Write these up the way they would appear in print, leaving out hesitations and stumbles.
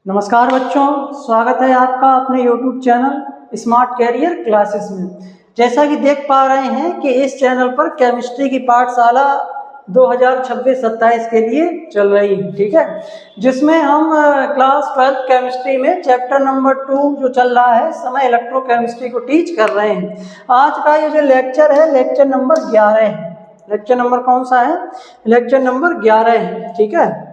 नमस्कार बच्चों, स्वागत है आपका अपने YouTube channel smart career classes में। जैसा कि देख पा रहे हैं कि इस चैनल पर केमिस्ट्री की पाठशाला 2026-27 के लिए चल रही है, ठीक है, जिसमें हम क्लास 12 केमिस्ट्री में चैप्टर नंबर 2 जो चल रहा है समय इलेक्ट्रोकेमिस्ट्री को टीच कर रहे हैं। आज का ये जो लेक्चर है लेक्चर नंबर 11 है। लेक्चर नंबर कौन सा है? लेक्चर नंबर 11 है, ठीक है।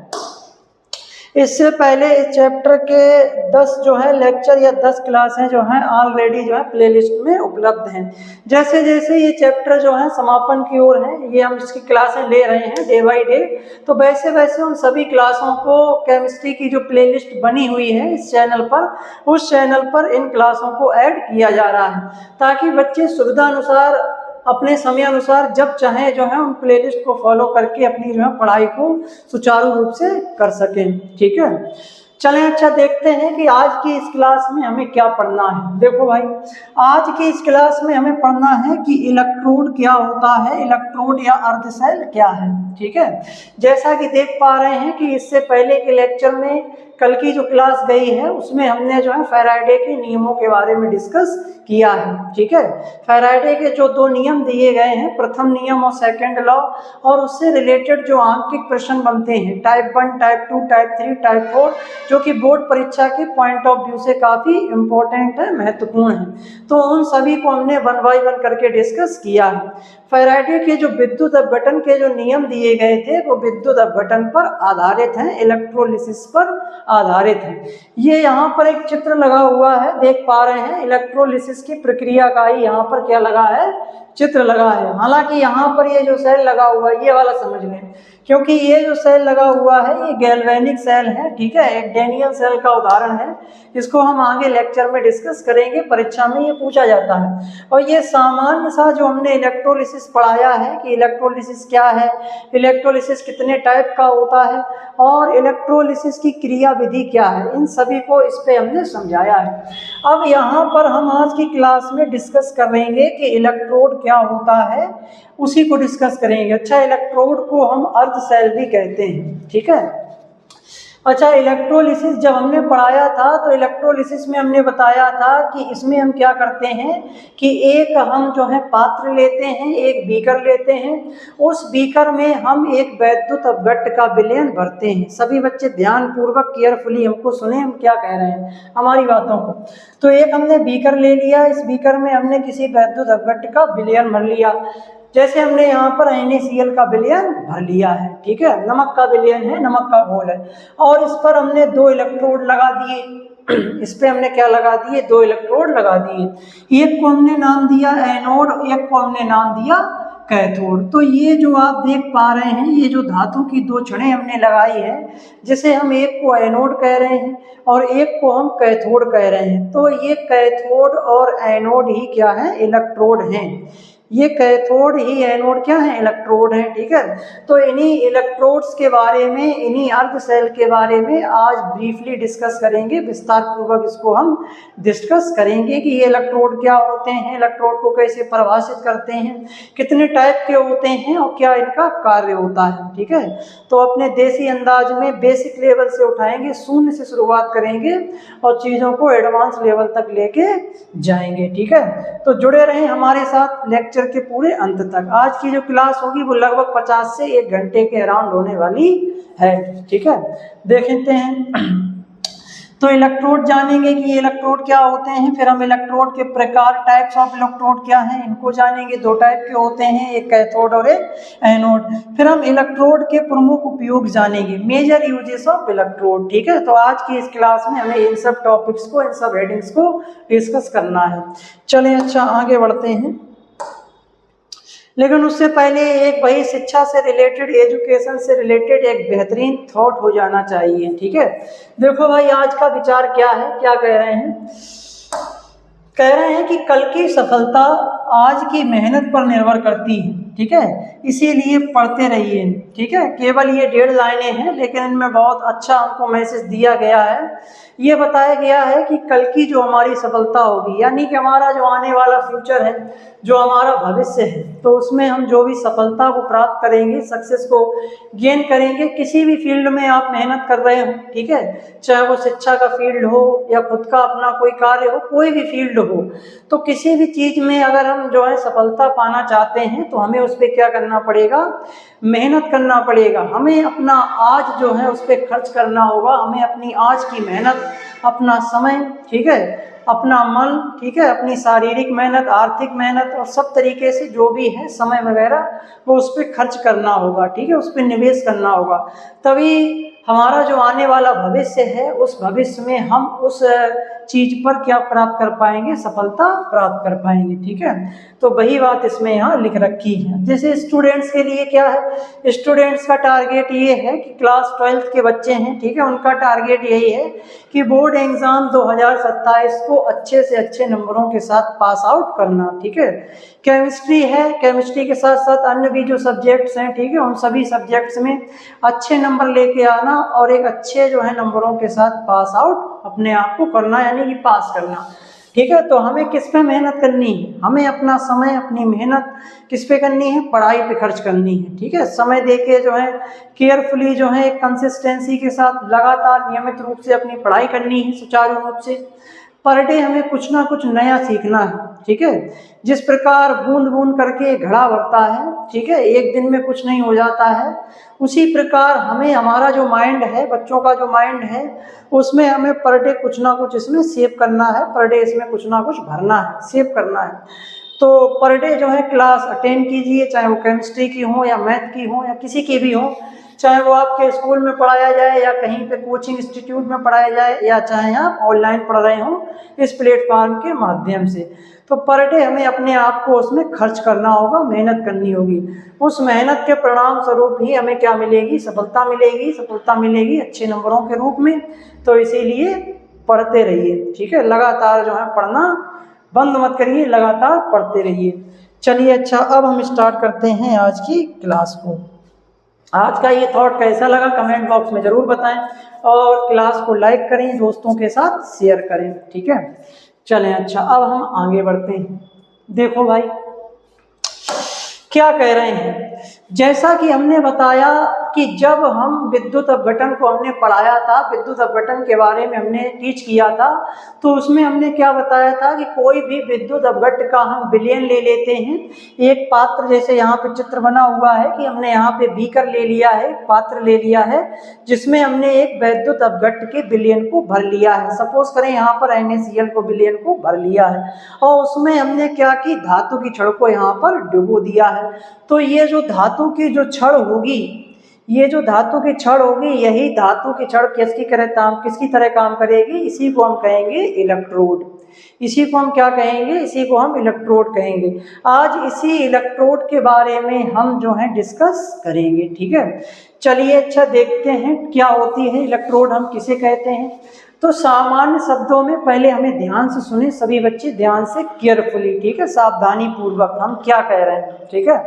इससे पहले इस चैप्टर के 10 जो है लेक्चर या 10 क्लासें जो हैं ऑलरेडी जो है प्लेलिस्ट में उपलब्ध हैं। जैसे जैसे ये चैप्टर जो है समापन की ओर है, ये हम इसकी क्लासें ले रहे हैं डे बाय डे, तो वैसे वैसे उन सभी क्लासों को केमिस्ट्री की जो प्लेलिस्ट बनी हुई है इस चैनल पर, उस चैनल पर इन क्लासों को ऐड किया जा रहा है ताकि बच्चे सुविधा अनुसार अपने समय अनुसार जब चाहे जो है उन प्लेलिस्ट को फॉलो करके अपनी जो है पढ़ाई को सुचारू रूप से कर सकें, ठीक है। चलें, अच्छा देखते हैं कि आज की इस क्लास में हमें क्या पढ़ना है। देखो भाई, आज की इस क्लास में हमें पढ़ना है कि इलेक्ट्रोड क्या होता है, इलेक्ट्रोड या अर्धसेल क्या है, ठीक है। जैसा कि देख पा रहे हैं कि इससे पहले के लेक्चर में कल की जो क्लास गई है उसमें हमने जो है फैराडे के नियमों के बारे में डिस्कस किया है, ठीक है। फैराडे के जो 2 नियम दिए गए हैं, प्रथम नियम और सेकंड लॉ, और उससे रिलेटेड जो आंकिक प्रश्न बनते हैं टाइप 1, टाइप 2, टाइप 3, टाइप 4, जो कि बोर्ड परीक्षा के पॉइंट ऑफ व्यू से काफ़ी इम्पोर्टेंट है, महत्वपूर्ण है, तो उन सभी को हमने 1 बाय 1 करके डिस्कस किया है। फैराडे के जो विद्युत अपघटन के जो नियम दिए गए थे वो विद्युत अपघटन पर आधारित हैं, इलेक्ट्रोलिसिस पर आधारित है। ये यहाँ पर एक चित्र लगा हुआ है, देख पा रहे हैं, इलेक्ट्रोलिसिस की प्रक्रिया का ही यहाँ पर क्या लगा है, चित्र लगा है। हालांकि यहाँ पर ये जो सेल लगा हुआ है ये वाला समझ लें, क्योंकि ये जो सेल लगा हुआ है ये गैल्वेनिक सेल है, ठीक है, एक डैनियल सेल का उदाहरण है। इसको हम आगे लेक्चर में डिस्कस करेंगे, परीक्षा में ये पूछा जाता है। और ये सामान्य सा जो हमने इलेक्ट्रोलिसिस पढ़ाया है कि इलेक्ट्रोलिसिस क्या है, इलेक्ट्रोलिसिस कितने टाइप का होता है और इलेक्ट्रोलिसिस की क्रिया विधि क्या है, इन सभी को इस पे हमने समझाया है। अब यहाँ पर हम आज की क्लास में डिस्कस करेंगे कि इलेक्ट्रोड क्या होता है, उसी को डिस्कस करेंगे। अच्छा, इलेक्ट्रोड को हम अर्धसेल भी कहते हैं, ठीक है। अच्छा, इलेक्ट्रोलिसिस जब हमने पढ़ाया था तो इलेक्ट्रोलिसिस में हमने बताया था कि इसमें हम क्या करते हैं कि एक हम जो है पात्र लेते हैं, एक बीकर लेते हैं, उस बीकर में हम एक वैद्युत अपघट्ट का विलयन भरते हैं। सभी बच्चे ध्यान पूर्वक केयरफुली हमको सुने, हम क्या कह रहे हैं, हमारी बातों को। तो एक हमने बीकर ले लिया, इस बीकर में हमने किसी वैद्युत अपघट्ट का विलयन भर लिया, जैसे हमने यहाँ पर NaCl का विलयन भर लिया है, ठीक है, नमक का विलयन है, नमक का घोल है, और इस पर हमने 2 इलेक्ट्रोड लगा दिए। इस पे हमने क्या लगा दिए, 2 इलेक्ट्रोड लगा दिए। एक को हमने नाम दिया एनोड, एक को हमने नाम दिया कैथोड। तो ये जो आप देख पा रहे हैं, ये जो धातु की 2 छड़ें हमने लगाई है, जिसे हम एक को एनोड कह रहे हैं और एक को हम कैथोड कह रहे हैं। तो ये कैथोड और एनोड ही क्या है, इलेक्ट्रोड हैं। ये कैथोड ही एनोड क्या है, इलेक्ट्रोड है, ठीक है। तो इन्हीं इलेक्ट्रोड्स के बारे में, इन्हीं अर्धसेल के बारे में आज ब्रीफली डिस्कस करेंगे, विस्तार पूर्वक इसको हम डिस्कस करेंगे कि ये इलेक्ट्रोड क्या होते हैं, इलेक्ट्रोड को कैसे परिभाषित करते हैं, कितने टाइप के होते हैं और क्या इनका कार्य होता है, ठीक है। तो अपने देसी अंदाज में बेसिक लेवल से उठाएंगे, शून्य से शुरुआत करेंगे और चीज़ों को एडवांस लेवल तक लेके जाएंगे, ठीक है। तो जुड़े रहें हमारे साथ लेक्चर के पूरे अंत तक। आज की जो क्लास होगी वो लगभग 50 से 1 घंटे के अराउंड होने वाली है, ठीक है। देख लेते हैं। तो इलेक्ट्रोड जानेंगे कि ये इलेक्ट्रोड क्या होते हैं, फिर हम इलेक्ट्रोड के प्रकार, टाइप्स ऑफ इलेक्ट्रोड क्या हैं, इनको जानेंगे। 2 टाइप के होते हैं, एक कैथोड और एक एनोड। फिर हम इलेक्ट्रोड के प्रमुख उपयोग जानेंगे, मेजर यूजेस ऑफ इलेक्ट्रोड, ठीक है। तो आज की इस क्लास में हमें इन सब टॉपिक्स को, इन सब हेडिंग्स को डिस्कस करना है। चलें, अच्छा आगे बढ़ते हैं, लेकिन उससे पहले एक भाई शिक्षा से रिलेटेड, एजुकेशन से रिलेटेड एक बेहतरीन थॉट हो जाना चाहिए, ठीक है। देखो भाई, आज का विचार क्या है, क्या कह रहे हैं, कह रहे हैं कि कल की सफलता आज की मेहनत पर निर्भर करती है, ठीक है, इसीलिए पढ़ते रहिए। ठीक है, केवल ये 1.5 लाइनें हैं लेकिन इनमें बहुत अच्छा हमको मैसेज दिया गया है। ये बताया गया है कि कल की जो हमारी सफलता होगी, यानी कि हमारा जो आने वाला फ्यूचर है, जो हमारा भविष्य है, तो उसमें हम जो भी सफलता को प्राप्त करेंगे, सक्सेस को गेन करेंगे, किसी भी फील्ड में आप मेहनत कर रहे हो, ठीक है, चाहे वो शिक्षा का फील्ड हो या खुद का अपना कोई कार्य हो, कोई भी फील्ड हो, तो किसी भी चीज में अगर हम जो है सफलता पाना चाहते हैं तो हमें उस पर क्या करना पड़ेगा, मेहनत करना पड़ेगा। हमें अपना आज जो है उस पर खर्च करना होगा, हमें अपनी आज की मेहनत, अपना समय, ठीक है, अपना मन, ठीक है, अपनी शारीरिक मेहनत, आर्थिक मेहनत और सब तरीके से जो भी है समय वगैरह वो उस पर खर्च करना होगा, ठीक है, उस पर निवेश करना होगा। तभी हमारा जो आने वाला भविष्य है, उस भविष्य में हम उस चीज पर क्या प्राप्त कर पाएंगे, सफलता प्राप्त कर पाएंगे। ठीक है, तो वही बात इसमें यहाँ लिख रखी है। जैसे स्टूडेंट्स के लिए क्या है, स्टूडेंट्स का टारगेट ये है कि क्लास 12th के बच्चे हैं, ठीक है, उनका टारगेट यही है कि बोर्ड एग्जाम 2027 को अच्छे से अच्छे नंबरों के साथ पास आउट करना। ठीक है, केमिस्ट्री है, केमिस्ट्री के साथ साथ अन्य भी जो सब्जेक्ट्स हैं, ठीक है, उन सभी सब्जेक्ट्स में अच्छे नंबर लेके आना और एक अच्छे जो है नंबरों के साथ पास आउट अपने आप को करना, यानी कि पास करना। ठीक है, तो हमें किस पे मेहनत करनी है, हमें अपना समय, अपनी मेहनत किस पे करनी है, पढ़ाई पे खर्च करनी है। ठीक है, समय देके जो है केयरफुली जो है कंसिस्टेंसी के साथ लगातार नियमित रूप से अपनी पढ़ाई करनी है, सुचारू रूप से। पर डे हमें कुछ ना कुछ नया सीखना है। ठीक है, जिस प्रकार बूंद बूंद करके घड़ा भरता है, ठीक है, एक दिन में कुछ नहीं हो जाता है, उसी प्रकार हमें हमारा जो माइंड है, बच्चों का जो माइंड है, उसमें हमें पर डे कुछ ना कुछ इसमें सेव करना है, पर डे इसमें कुछ ना कुछ भरना है, सेव करना है। तो पर डे जो है क्लास अटेंड कीजिए, चाहे वो केमिस्ट्री की हो या मैथ की हो या किसी की भी हो, चाहे वो आपके स्कूल में पढ़ाया जाए या कहीं पे कोचिंग इंस्टीट्यूट में पढ़ाया जाए या चाहे आप ऑनलाइन पढ़ रहे हो इस प्लेटफॉर्म के माध्यम से। तो पर डे हमें अपने आप को उसमें खर्च करना होगा, मेहनत करनी होगी। उस मेहनत के परिणाम स्वरूप ही हमें क्या मिलेगी, सफलता मिलेगी। सफलता मिलेगी अच्छे नंबरों के रूप में। तो इसीलिए पढ़ते रहिए। ठीक है, लगातार जो है पढ़ना बंद मत करिए, लगातार पढ़ते रहिए। चलिए, अच्छा, अब हम स्टार्ट करते हैं आज की क्लास को। आज का ये थॉट कैसा लगा कमेंट बॉक्स में ज़रूर बताएं और क्लास को लाइक करें, दोस्तों के साथ शेयर करें। ठीक है, चलें, अच्छा, अब हम आगे बढ़ते हैं। देखो भाई क्या कह रहे हैं, जैसा कि हमने बताया कि जब हम विद्युत अपघटन को हमने पढ़ाया था, विद्युत अपघटन के बारे में हमने टीच किया था, तो उसमें हमने क्या बताया था कि कोई भी विद्युत अपघट का हम विलयन ले लेते हैं। एक पात्र, जैसे यहाँ पे चित्र बना हुआ है कि हमने यहाँ पे बीकर ले लिया है, पात्र ले लिया है, जिसमें हमने एक विद्युत अपघट के विलयन को भर लिया है। सपोज करें यहाँ पर NaCl को विलयन को भर लिया है और उसमें हमने क्या की, धातु की छड़ को यहाँ पर डुबो दिया है। तो ये जो धातु की जो छड़ होगी, ये जो धातु की छड़ होगी, यही धातु की छड़ किसकी तरह काम करेगी, इसी को हम कहेंगे इलेक्ट्रोड। इसी को हम क्या कहेंगे, इसी को हम इलेक्ट्रोड कहेंगे। आज इसी इलेक्ट्रोड के बारे में हम जो है डिस्कस करेंगे। ठीक है, चलिए, अच्छा, देखते हैं क्या होती है इलेक्ट्रोड, हम किसे कहते हैं। तो सामान्य शब्दों में पहले हमें ध्यान से सुने सभी बच्चे, ध्यान से, केयरफुली, ठीक है, सावधानी पूर्वक हम क्या कह रहे हैं। ठीक है,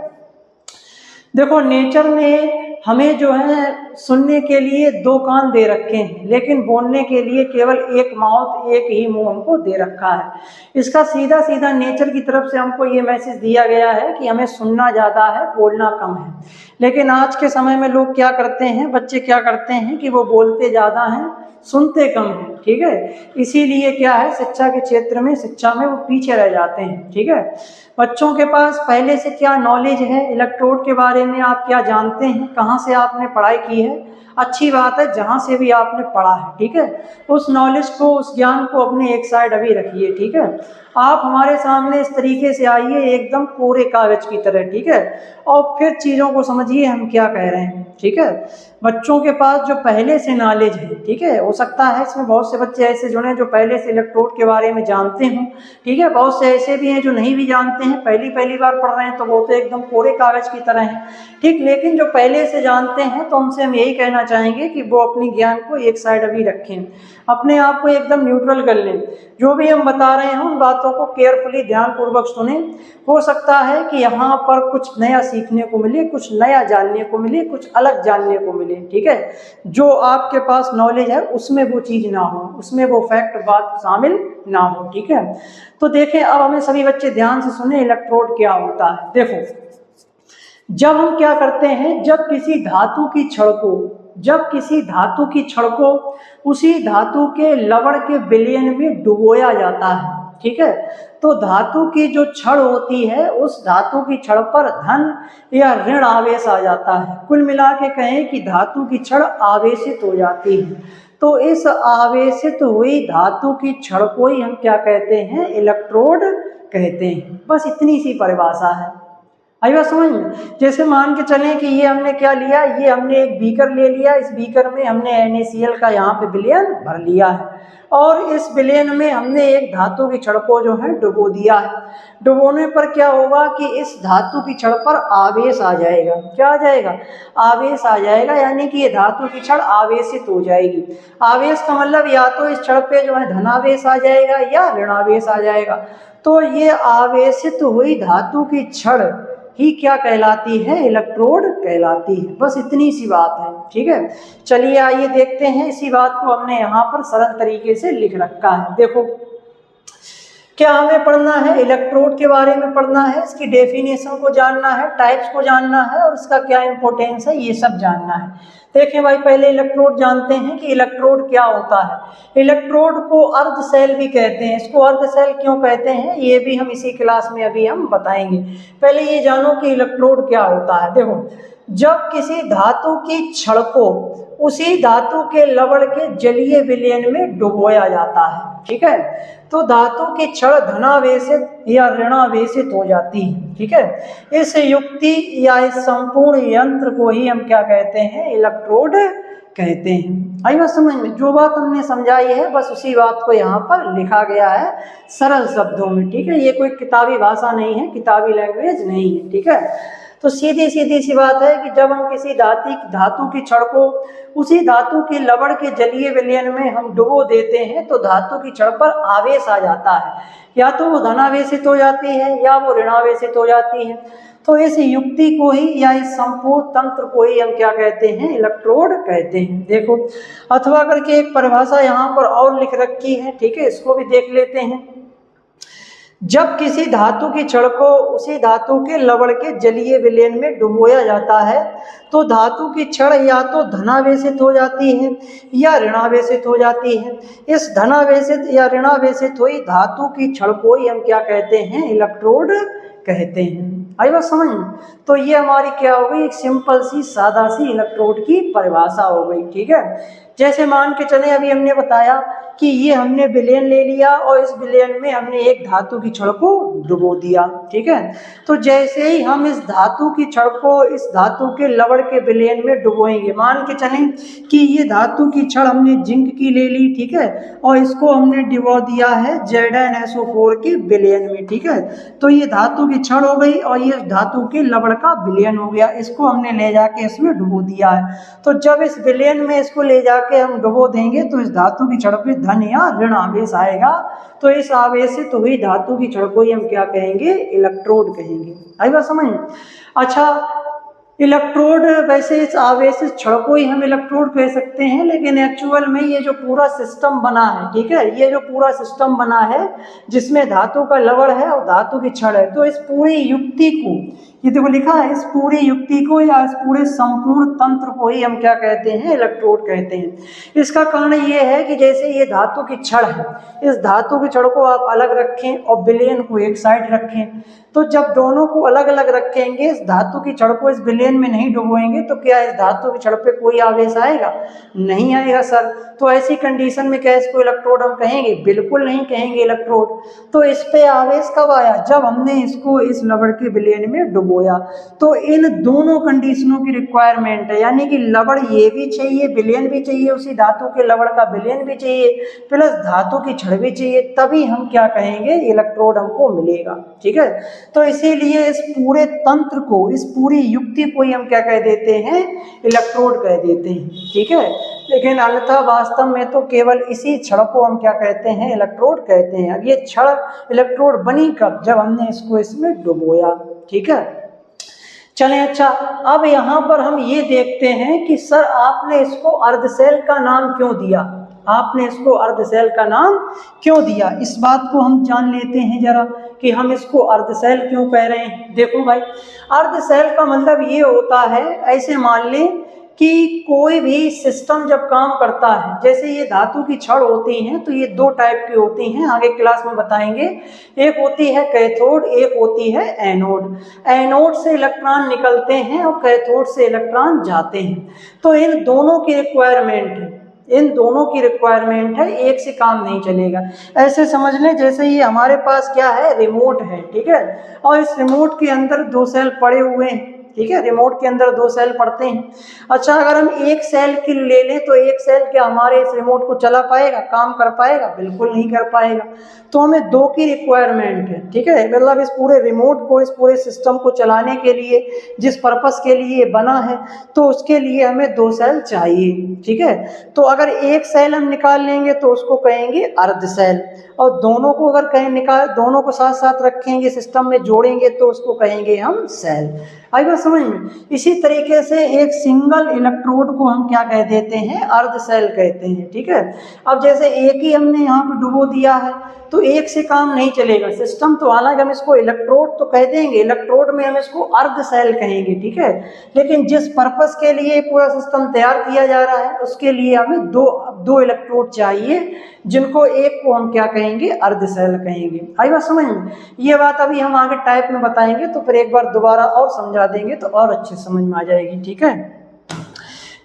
देखो नेचर ने हमें जो है सुनने के लिए 2 कान दे रखे हैं, लेकिन बोलने के लिए केवल एक माउथ, एक ही मुंह हमको दे रखा है। इसका सीधा सीधा नेचर की तरफ से हमको ये मैसेज दिया गया है कि हमें सुनना ज़्यादा है, बोलना कम है। लेकिन आज के समय में लोग क्या करते हैं, बच्चे क्या करते हैं कि वो बोलते ज़्यादा हैं, सुनते कम हैं। ठीक है, इसीलिए क्या है, शिक्षा के क्षेत्र में, शिक्षा में वो पीछे रह जाते हैं। ठीक है, बच्चों के पास पहले से क्या नॉलेज है इलेक्ट्रोड के बारे में, आप क्या जानते हैं, कहाँ से आपने पढ़ाई की है, अच्छी बात है, जहाँ से भी आपने पढ़ा है। ठीक है, उस नॉलेज को, उस ज्ञान को अपने एक साइड अभी रखिए। ठीक है, आप हमारे सामने इस तरीके से आइए, एकदम कोरे कागज की तरह। ठीक है, और फिर चीज़ों को समझिए हम क्या कह रहे हैं। ठीक है, बच्चों के पास जो पहले से नॉलेज है, ठीक है, हो सकता है इसमें बहुत से बच्चे ऐसे जुड़े जो पहले से इलेक्ट्रोड के बारे में जानते हों। ठीक है, बहुत से ऐसे भी हैं जो नहीं भी जानते हैं, पहली बार पढ़ रहे हैं, तो वो तो एकदम कोरे कागज की तरह हैं। ठीक, लेकिन जो पहले से जानते हैं तो उनसे हम यही कहना चाहेंगे कि वो अपनी ज्ञान को एक साइड अभी रखें, अपने आप को एकदम न्यूट्रल कर लें। जो भी हम बता रहे हैं उन बातों बातों को केयरफुली ध्यानपूर्वक सुने। हो सकता है कि यहाँ पर कुछ नया सीखने को मिले, कुछ नया जानने को मिले, कुछ अलग जानने को मिले, ठीक है। जो आपके पास नॉलेज है उसमें वो चीज़ ना हो, उसमें वो फैक्ट बात शामिल ना हो, ठीक है। तो देखें, अब हमें सभी बच्चे ध्यान से सुने, इलेक्ट्रोड क्या होता है। देखो, जब हम क्या करते हैं, जब किसी धातु की छड़ को उसी धातु के लवण के विलयन में डुबोया जाता है, ठीक है। तो धातु की जो छड़ होती है, उस धातु की छड़ पर धन या ऋण आवेश आ जाता है। कुल मिला के कहें कि धातु की छड़ आवेशित हो जाती है। तो इस आवेशित हुई धातु की छड़ को ही हम क्या कहते हैं, इलेक्ट्रोड कहते हैं। बस इतनी सी परिभाषा है। आई बात समझ में। जैसे मान के चलें कि ये हमने क्या लिया, ये हमने एक बीकर ले लिया, इस बीकर में हमने NaCl का यहाँ पे विलयन भर लिया है, और इस विलयन में हमने एक धातु की छड़ को जो है डुबो दिया है। डुबोने पर क्या होगा कि इस धातु की छड़ पर आवेश आ जाएगा। क्या आ जाएगा, आवेश आ जाएगा, यानी कि ये धातु की छड़ आवेशित हो जाएगी। आवेश का मतलब या तो इस छड़ पे जो है धनावेश आ जाएगा या ऋणावेश आ जाएगा। तो ये आवेशित हुई धातु की छड़ ही क्या कहलाती है, इलेक्ट्रोड कहलाती है। बस इतनी सी बात है, ठीक है। चलिए आइए देखते हैं, इसी बात को हमने यहाँ पर सरल तरीके से लिख रखा है। देखो, क्या हमें पढ़ना है, इलेक्ट्रोड के बारे में पढ़ना है, इसकी डेफिनेशन को जानना है, टाइप्स को जानना है, और इसका क्या इंपॉर्टेंस है, ये सब जानना है। देखें भाई, पहले इलेक्ट्रोड जानते हैं कि इलेक्ट्रोड क्या होता है। इलेक्ट्रोड को अर्ध सेल भी कहते हैं। इसको अर्ध सेल क्यों कहते हैं, ये भी हम इसी क्लास में अभी हम बताएंगे। पहले ये जानो कि इलेक्ट्रोड क्या होता है। देखो, जब किसी धातु की छड़ को उसी धातु के लवण के जलीय विलयन में डुबोया जाता है, ठीक है, तो धातु की छड़ धनावेशित या ऋणावेशित हो जाती है, ठीक है। इस युक्ति या इस संपूर्ण यंत्र को ही हम क्या कहते हैं, इलेक्ट्रोड कहते हैं। आई बात समझ में। जो बात हमने समझाई है बस उसी बात को यहाँ पर लिखा गया है सरल शब्दों में, ठीक है। ये कोई किताबी भाषा नहीं है, किताबी लैंग्वेज नहीं है, ठीक है। तो सीधी सी बात है कि जब हम किसी धातु की छड़ को उसी धातु के लवण के जलीय विलयन में हम डुबो देते हैं, तो धातु की छड़ पर आवेश आ जाता है। या तो वो धनावेशित हो जाती है या वो ऋणावेशित हो जाती है। तो इस युक्ति को ही या इस संपूर्ण तंत्र को ही हम क्या कहते हैं, इलेक्ट्रोड कहते हैं। देखो, अथवा करके एक परिभाषा यहाँ पर और लिख रखी है, ठीक है, इसको भी देख लेते हैं। जब किसी धातु की छड़ को उसी धातु के लवण के जलीय विलयन में डुबोया जाता है, तो धातु की छड़ या तो धनावेशित हो जाती है या ऋणावेशित हो जाती है। इस धनावेशित या ऋणावेशित हुई धातु की छड़ को ही हम क्या कहते हैं, इलेक्ट्रोड कहते हैं। आई बात समझ में। तो ये हमारी क्या हो गई, एक सिंपल सी सादा सी इलेक्ट्रोड की परिभाषा हो गई, ठीक है। जैसे मान के चले, अभी हमने बताया कि ये हमने विलयन ले लिया और इस विलयन में हमने एक धातु की छड़ को डुबो दिया, ठीक है। तो जैसे ही हम इस धातु की छड़ को इस धातु के लवण के विलयन में डुबोएंगे, मान के चलें कि ये धातु की छड़ हमने जिंक की ले ली, ठीक है, और इसको हमने डुबो दिया है ZnSO4 के विलयन में, ठीक है। तो ये धातु की छड़ हो गई और ये धातु के लवण का विलयन हो गया। इसको हमने ले जाके इसमें डुबो दिया है। तो जब इस विलयन में इसको ले जाके हम डुबो देंगे तो इस धातु की छड़ पे धन या ऋण आवेश आएगा। तो इस आवेशित हुई धातु की छड़ को ही हम क्या कहेंगे, इलेक्ट्रोड कहेंगे। आई बात समझ। अच्छा, इलेक्ट्रोड, वैसे इस आवेशित छड़ को ही हम इलेक्ट्रोड कह सकते हैं, लेकिन एक्चुअल में ये जो पूरा सिस्टम बना है, ठीक है, ये जो पूरा सिस्टम बना है जिसमें धातु का लवण है और धातु की छड़ है, तो इस पूरी युक्ति को, ये देखो लिखा है, इस पूरी युक्ति को या इस पूरे संपूर्ण तंत्र को ही हम क्या कहते हैं, इलेक्ट्रोड कहते हैं। इसका कारण ये है कि जैसे ये धातु की छड़ है, इस धातु की छड़ को आप अलग रखें और विलयन को एक साइड रखें, तो जब दोनों को अलग अलग रखेंगे, इस धातु की छड़ को इस विलयन में नहीं डुबोएंगे, तो क्या इस धातु की छड़ पे कोई आवेश आएगा? नहीं आएगा सर। तो ऐसी कंडीशन में क्या इसको इलेक्ट्रोड हम कहेंगे? बिल्कुल नहीं कहेंगे इलेक्ट्रोड। तो इस पे आवेश कब आया? जब हमने इसको इस लवण के विलयन में डुबोया। तो इन दोनों कंडीशनों की रिक्वायरमेंट है, यानी कि लवण ये भी चाहिए, विलयन भी चाहिए, उसी धातु के लवण का विलयन भी चाहिए, प्लस धातु की छड़ भी चाहिए, तभी हम क्या कहेंगे, इलेक्ट्रोड हमको मिलेगा, ठीक है। तो इसीलिए इस पूरे तंत्र को, इस पूरी युक्ति को ही हम क्या कह देते हैं, इलेक्ट्रोड कह देते हैं, ठीक है। लेकिन अन्यथा वास्तव में तो केवल इसी छड़ को हम क्या कहते हैं, इलेक्ट्रोड कहते हैं। अब ये छड़ इलेक्ट्रोड बनी कब, जब हमने इसको इसमें डुबोया, ठीक है। चलें, अच्छा अब यहाँ पर हम ये देखते हैं कि सर आपने इसको अर्धसेल का नाम क्यों दिया, आपने इसको अर्धसेल का नाम क्यों दिया, इस बात को हम जान लेते हैं जरा कि हम इसको अर्धसेल क्यों कह रहे हैं। देखो भाई, अर्धसेल का मतलब ये होता है, ऐसे मान लें कि कोई भी सिस्टम जब काम करता है, जैसे ये धातु की छड़ होती हैं तो ये दो टाइप की होती हैं, आगे क्लास में बताएंगे। एक होती है कैथोड, एक होती है एनोड। एनोड से इलेक्ट्रॉन निकलते हैं और कैथोड से इलेक्ट्रॉन जाते हैं। तो इन दोनों की रिक्वायरमेंट है, इन दोनों की रिक्वायरमेंट है, एक से काम नहीं चलेगा। ऐसे समझ लें जैसे ये हमारे पास क्या है, रिमोट है, ठीक है, और इस रिमोट के अंदर दो सेल पड़े हुए हैं, ठीक है, रिमोट के अंदर दो सेल पड़ते हैं। अच्छा, अगर हम एक सेल की ले लें तो एक सेल क्या हमारे इस रिमोट को चला पाएगा, काम कर पाएगा? बिल्कुल नहीं कर पाएगा। तो हमें दो की रिक्वायरमेंट है, ठीक है, मतलब इस पूरे रिमोट को, इस पूरे सिस्टम को चलाने के लिए, जिस पर्पस के लिए बना है, तो उसके लिए हमें दो सेल चाहिए, ठीक है। तो अगर एक सेल हम निकाल लेंगे तो उसको कहेंगे अर्ध सेल, और दोनों को अगर कहीं निकाल, दोनों को साथ साथ रखेंगे, सिस्टम में जोड़ेंगे तो उसको कहेंगे हम सेल। आई बात समझ में? इसी तरीके से एक सिंगल इलेक्ट्रोड को हम क्या कह देते हैं, अर्ध सेल कहते हैं, ठीक है। अब जैसे एक ही हमने यहाँ पे डुबो दिया है तो एक से काम नहीं चलेगा सिस्टम, तो हालांकि हम इसको इलेक्ट्रोड तो कह देंगे, इलेक्ट्रोड में हम इसको अर्ध सेल कहेंगे, ठीक है। लेकिन जिस पर्पस के लिए पूरा सिस्टम तैयार किया जा रहा है उसके लिए हमें दो इलेक्ट्रोड चाहिए, जिनको एक को हम क्या कहेंगे, अर्ध सेल कहेंगे। आई बात समझ में? ये बात अभी हम आगे टाइप में बताएंगे, तो फिर एक बार दोबारा और समझा देंगे तो और अच्छे समझ में आ जाएगी, ठीक है।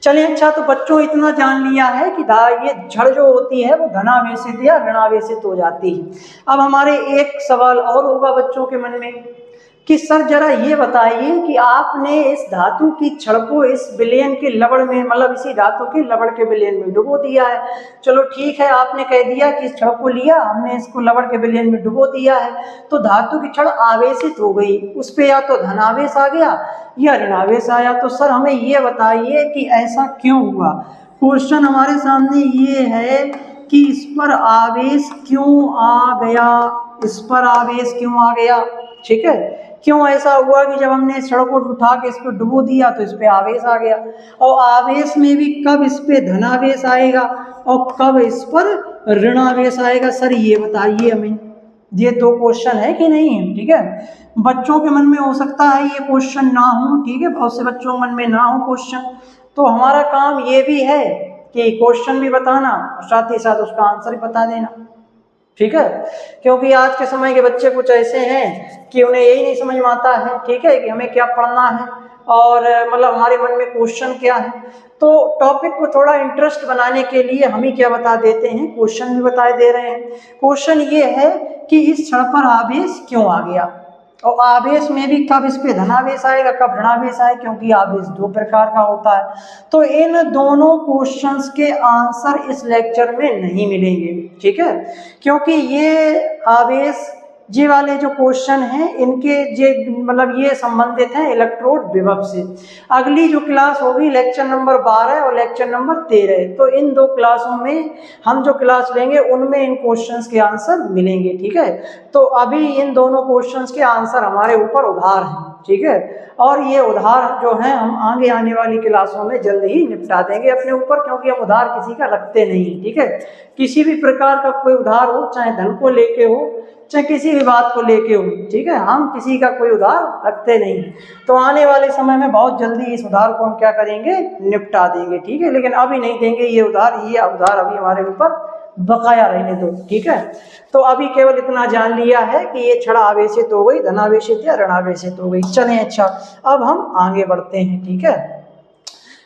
चलिए, अच्छा तो बच्चों इतना जान लिया है कि ये छड़ जो होती है वो धनावेशित या ऋणावेशित हो जाती है। अब हमारे एक सवाल और होगा बच्चों के मन में कि सर जरा ये बताइए कि आपने इस धातु की छड़ को इस विलयन के लवण में, मतलब इसी धातु के लवण के विलयन में डुबो दिया है। चलो ठीक है, आपने कह दिया कि इस छड़ को लिया हमने, इसको लवण के विलयन में डुबो दिया है, तो धातु की छड़ आवेशित हो गई, उस पर या तो धनावेश आ गया या ऋणावेश आया। तो सर हमें ये बताइए कि ऐसा क्यों हुआ। क्वेश्चन हमारे सामने ये है कि इस पर आवेश क्यों आ गया, इस पर आवेश क्यों आ गया, ठीक है। क्यों ऐसा हुआ कि जब हमने इस छड़ को उठा के इस पर डुबो दिया तो इस पे आवेश आ गया, और आवेश में भी कब इस पे धनावेश आएगा और कब इस पर ऋणावेश आएगा, सर ये बताइए हमें। ये दो क्वेश्चन है कि नहीं है, ठीक है। बच्चों के मन में हो सकता है ये क्वेश्चन ना हो, ठीक है, बहुत से बच्चों के मन में ना हो क्वेश्चन, तो हमारा काम ये भी है कि क्वेश्चन भी बताना और साथ ही साथ उसका आंसर भी बता देना, ठीक है। क्योंकि आज के समय के बच्चे कुछ ऐसे हैं कि उन्हें यही नहीं समझ में आता है, ठीक है, कि हमें क्या पढ़ना है और मतलब हमारे मन में क्वेश्चन क्या है। तो टॉपिक को थोड़ा इंटरेस्ट बनाने के लिए हम ही क्या बता देते हैं, क्वेश्चन भी बता दे रहे हैं। क्वेश्चन ये है कि इस छड़ पर आवेश क्यों आ गया, और आवेश में भी कब इस पे धनावेश आएगा, कब ऋणावेश आएगा, क्योंकि आवेश दो प्रकार का होता है। तो इन दोनों क्वेश्चंस के आंसर इस लेक्चर में नहीं मिलेंगे, ठीक है, क्योंकि ये आवेश ये वाले जो क्वेश्चन हैं इनके ये मतलब ये संबंधित हैं इलेक्ट्रोड विभव से। अगली जो क्लास होगी लेक्चर नंबर 12 और लेक्चर नंबर 13, तो इन दो क्लासों में हम जो क्लास लेंगे उनमें इन क्वेश्चंस के आंसर मिलेंगे, ठीक है। तो अभी इन दोनों क्वेश्चंस के आंसर हमारे ऊपर उधार हैं, ठीक है, और ये उधार जो है हम आगे आने वाली क्लासों में जल्द ही निपटा देंगे अपने ऊपर, क्योंकि हम उधार किसी का रखते नहीं, ठीक है। किसी भी प्रकार का कोई उधार हो, चाहे धन को लेके हो चाहे किसी भी बात को लेके हो, ठीक है, हम किसी का कोई उधार रखते नहीं। तो आने वाले समय में बहुत जल्दी इस उधार को हम क्या करेंगे, निपटा देंगे, ठीक है, लेकिन अभी नहीं देंगे ये उधार अभी हमारे ऊपर बकाया रहने दो, ठीक है। तो अभी केवल इतना जान लिया है कि ये छड़ आवेशित हो गई, धनावेशित या ऋणावेशित हो गई। चलें, अच्छा अब हम आगे बढ़ते हैं, ठीक है।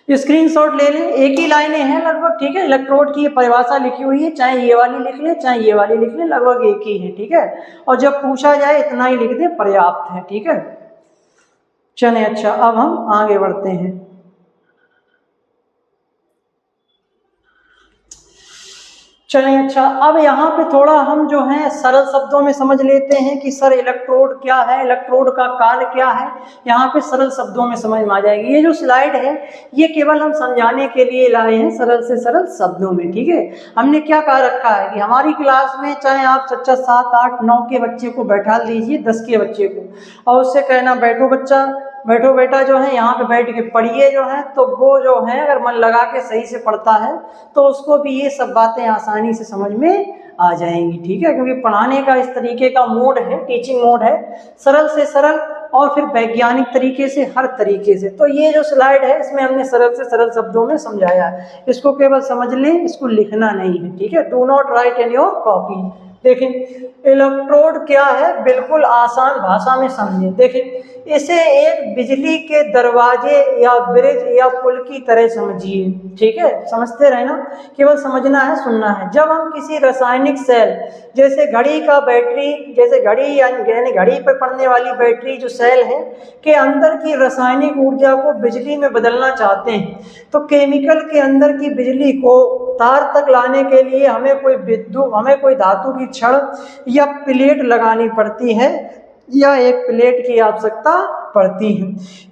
स्क्रीनशॉट ले लें, एक ही लाइनें हैं लगभग, ठीक है। इलेक्ट्रोड की ये परिभाषा लिखी हुई है, चाहे ये वाली लिख लें चाहे ये वाली लिख लें, लगभग एक ही है, ठीक है। और जब पूछा जाए इतना ही लिख दें, पर्याप्त है, ठीक है। चलें, अच्छा अब हम आगे बढ़ते हैं। चलें, अच्छा अब यहाँ पे थोड़ा हम जो है सरल शब्दों में समझ लेते हैं कि सर इलेक्ट्रोड क्या है, इलेक्ट्रोड का कार्य क्या है। यहाँ पे सरल शब्दों में समझ में आ जाएगी। ये जो स्लाइड है ये केवल हम समझाने के लिए लाए हैं सरल से सरल शब्दों में, ठीक है। हमने क्या कहा रखा है कि हमारी क्लास में चाहे आप 7, 8, 9 के बच्चे को बैठा दीजिए, 10 के बच्चे को, और उससे कहना बैठो बच्चा, बैठो बेटा, जो है यहाँ पे बैठ के पढ़िए जो है, तो वो जो है अगर मन लगा के सही से पढ़ता है तो उसको भी ये सब बातें आसानी से समझ में आ जाएंगी, ठीक है। क्योंकि पढ़ाने का इस तरीके का मोड है, टीचिंग मोड है, सरल से सरल और फिर वैज्ञानिक तरीके से, हर तरीके से। तो ये जो स्लाइड है इसमें हमने सरल से सरल शब्दों में समझाया है, इसको केवल समझ लें, इसको लिखना नहीं है, ठीक है। Do not right in your copy. देखें इलेक्ट्रोड क्या है, बिल्कुल आसान भाषा में समझें। देखें इसे एक बिजली के दरवाजे या ब्रिज या पुल की तरह समझिए, ठीक है। समझते रहे ना, केवल समझना है, सुनना है। जब हम किसी रासायनिक सेल जैसे घड़ी का बैटरी, जैसे घड़ी यानी घड़ी पर पड़ने वाली बैटरी जो सेल है के अंदर की रासायनिक ऊर्जा को बिजली में बदलना चाहते हैं, तो केमिकल के अंदर की बिजली को तार तक लाने के लिए हमें कोई धातु की छड़ या प्लेट लगानी पड़ती है, या एक प्लेट की आवश्यकता पड़ती है।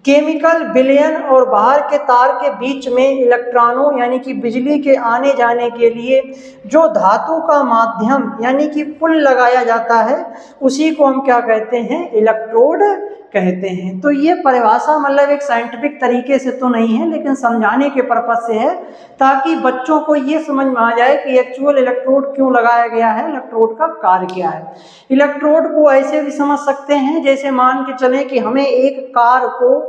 केमिकल विलयन और बाहर के तार के बीच में इलेक्ट्रॉनों यानी कि बिजली के आने जाने के लिए जो धातु का माध्यम यानी कि पुल लगाया जाता है, उसी को हम क्या कहते हैं, इलेक्ट्रोड कहते हैं। तो ये परिभाषा मतलब एक साइंटिफिक तरीके से तो नहीं है, लेकिन समझाने के पर्पज से है, ताकि बच्चों को ये समझ में आ जाए कि एक्चुअल इलेक्ट्रोड क्यों लगाया गया है, इलेक्ट्रोड का कार्य क्या है। इलेक्ट्रोड को ऐसे भी समझ सकते हैं जैसे मान के चले कि हमें एक कार को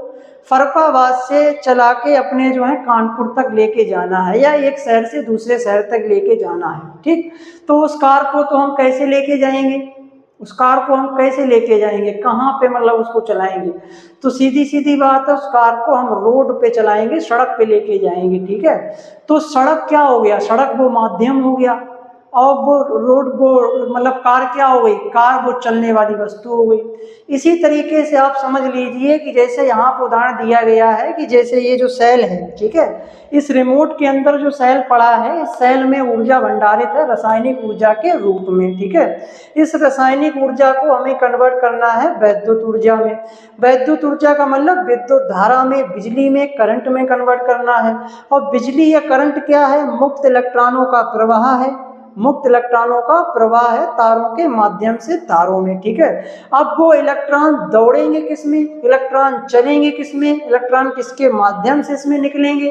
फर्रुखाबाद से चला के अपने जो है कानपुर तक लेके जाना है, या एक शहर से दूसरे शहर तक लेके जाना है, ठीक। तो उस कार को तो हम कैसे लेके जाएंगे, उस कार को हम कैसे लेके जाएंगे, कहाँ पे मतलब उसको चलाएंगे, तो सीधी सीधी बात है, उस कार को हम रोड पे चलाएंगे, सड़क पे लेके जाएंगे, ठीक है। तो सड़क क्या हो गया, सड़क वो माध्यम हो गया, और वो रोड वो मतलब कार क्या हो गई, कार वो चलने वाली वस्तु हो गई। इसी तरीके से आप समझ लीजिए कि जैसे यहाँ पर उदाहरण दिया गया है कि जैसे ये जो सेल है, ठीक है, इस रिमोट के अंदर जो सेल पड़ा है, इस सेल में ऊर्जा भंडारित है रासायनिक ऊर्जा के रूप में, ठीक है। इस रासायनिक ऊर्जा को हमें कन्वर्ट करना है वैद्युत ऊर्जा में। वैद्युत ऊर्जा का मतलब विद्युत धारा में, बिजली में, करंट में कन्वर्ट करना है। और बिजली या करंट क्या है, मुक्त इलेक्ट्रॉनों का प्रवाह है, मुक्त इलेक्ट्रॉनों का प्रवाह है तारों के माध्यम से तारों में, ठीक है। अब वो इलेक्ट्रॉन दौड़ेंगे किसमें, इलेक्ट्रॉन चलेंगे किसमें, इलेक्ट्रॉन किसके माध्यम से इसमें निकलेंगे,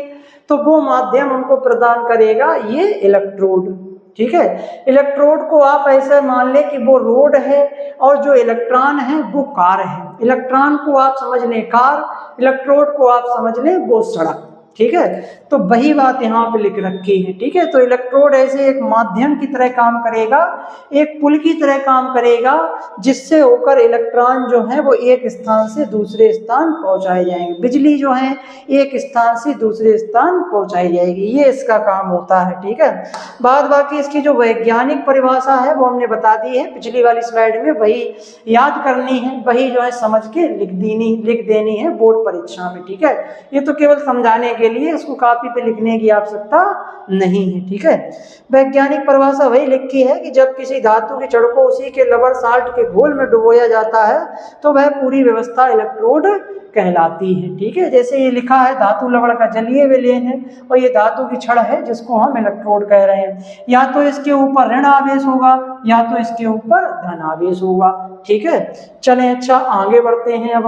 तो वो माध्यम हमको प्रदान करेगा ये इलेक्ट्रोड, ठीक है। इलेक्ट्रोड को आप ऐसे मान लें कि वो रोड है और जो इलेक्ट्रॉन है वो कार है। इलेक्ट्रॉन को आप समझ लें कार, इलेक्ट्रोड को आप समझ लें वो सड़क, ठीक है। तो वही बात यहाँ पे लिख रखी है, ठीक है। तो इलेक्ट्रोड ऐसे एक माध्यम की तरह काम करेगा, एक पुल की तरह काम करेगा, जिससे होकर इलेक्ट्रॉन जो है वो एक स्थान से दूसरे स्थान पहुंचाए जाएंगे, बिजली जो है एक स्थान से दूसरे स्थान पहुंचाई जाएगी, ये इसका काम होता है, ठीक है। बाद बाकी इसकी जो वैज्ञानिक परिभाषा है वो हमने बता दी है पिछली वाली स्लाइड में, वही याद करनी है, वही जो है समझ के लिख देनी है बोर्ड परीक्षा में, ठीक है। ये तो केवल समझाने के लिए, इसको कॉपी पे लिखने की आवश्यकता नहीं है, ठीक है। वैज्ञानिक परिभाषा वही लिखी है कि जब किसी धातु की छड़ को उसी के लवण साल्ट के घोल में डुबोया जाता है तो वह पूरी व्यवस्था इलेक्ट्रोड कहलाती है, ठीक है। जैसे ये लिखा है धातु लवण का जलीय विलयन है, और ये धातु की छड़ है जिसको हम इलेक्ट्रोड कह रहे हैं। या तो इसके ऊपर ऋण आवेश होगा या तो इसके ऊपर धन आवेश होगा, ठीक है। चलें, अच्छा आगे बढ़ते हैं।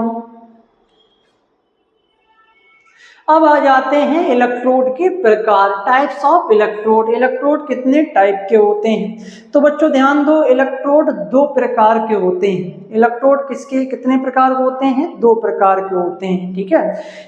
अब आ जाते हैं इलेक्ट्रोड के प्रकार, टाइप्स ऑफ इलेक्ट्रोड। इलेक्ट्रोड कितने टाइप के होते हैं, तो बच्चों ध्यान दो, इलेक्ट्रोड दो प्रकार के होते हैं। इलेक्ट्रोड किसके कितने प्रकार के होते हैं, दो प्रकार के होते हैं, ठीक है।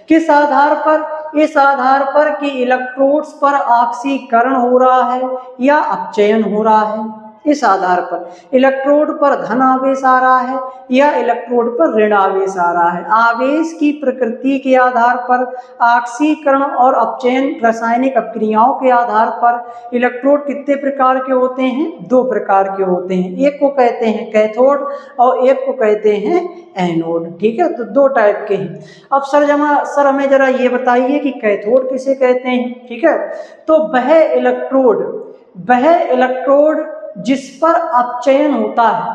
किस आधार पर, इस आधार पर कि इलेक्ट्रोड्स पर ऑक्सीकरण हो रहा है या अपचयन हो रहा है, इस आधार पर इलेक्ट्रोड पर धन आवेश आ रहा है या इलेक्ट्रोड पर ऋण आवेश आ रहा है। आवेश की प्रकृति के आधार पर, ऑक्सीकरण और अपचयन रासायनिक अपक्रियाओं के आधार पर इलेक्ट्रोड कितने प्रकार के होते हैं? 2 प्रकार के होते हैं। एक को कहते हैं कैथोड और एक को कहते हैं एनोड। ठीक है, तो 2 टाइप के हैं। अब सर हमें जरा ये बताइए कि कैथोड किसे कहते हैं? ठीक है, तो वह इलेक्ट्रोड जिस पर अपचयन होता है,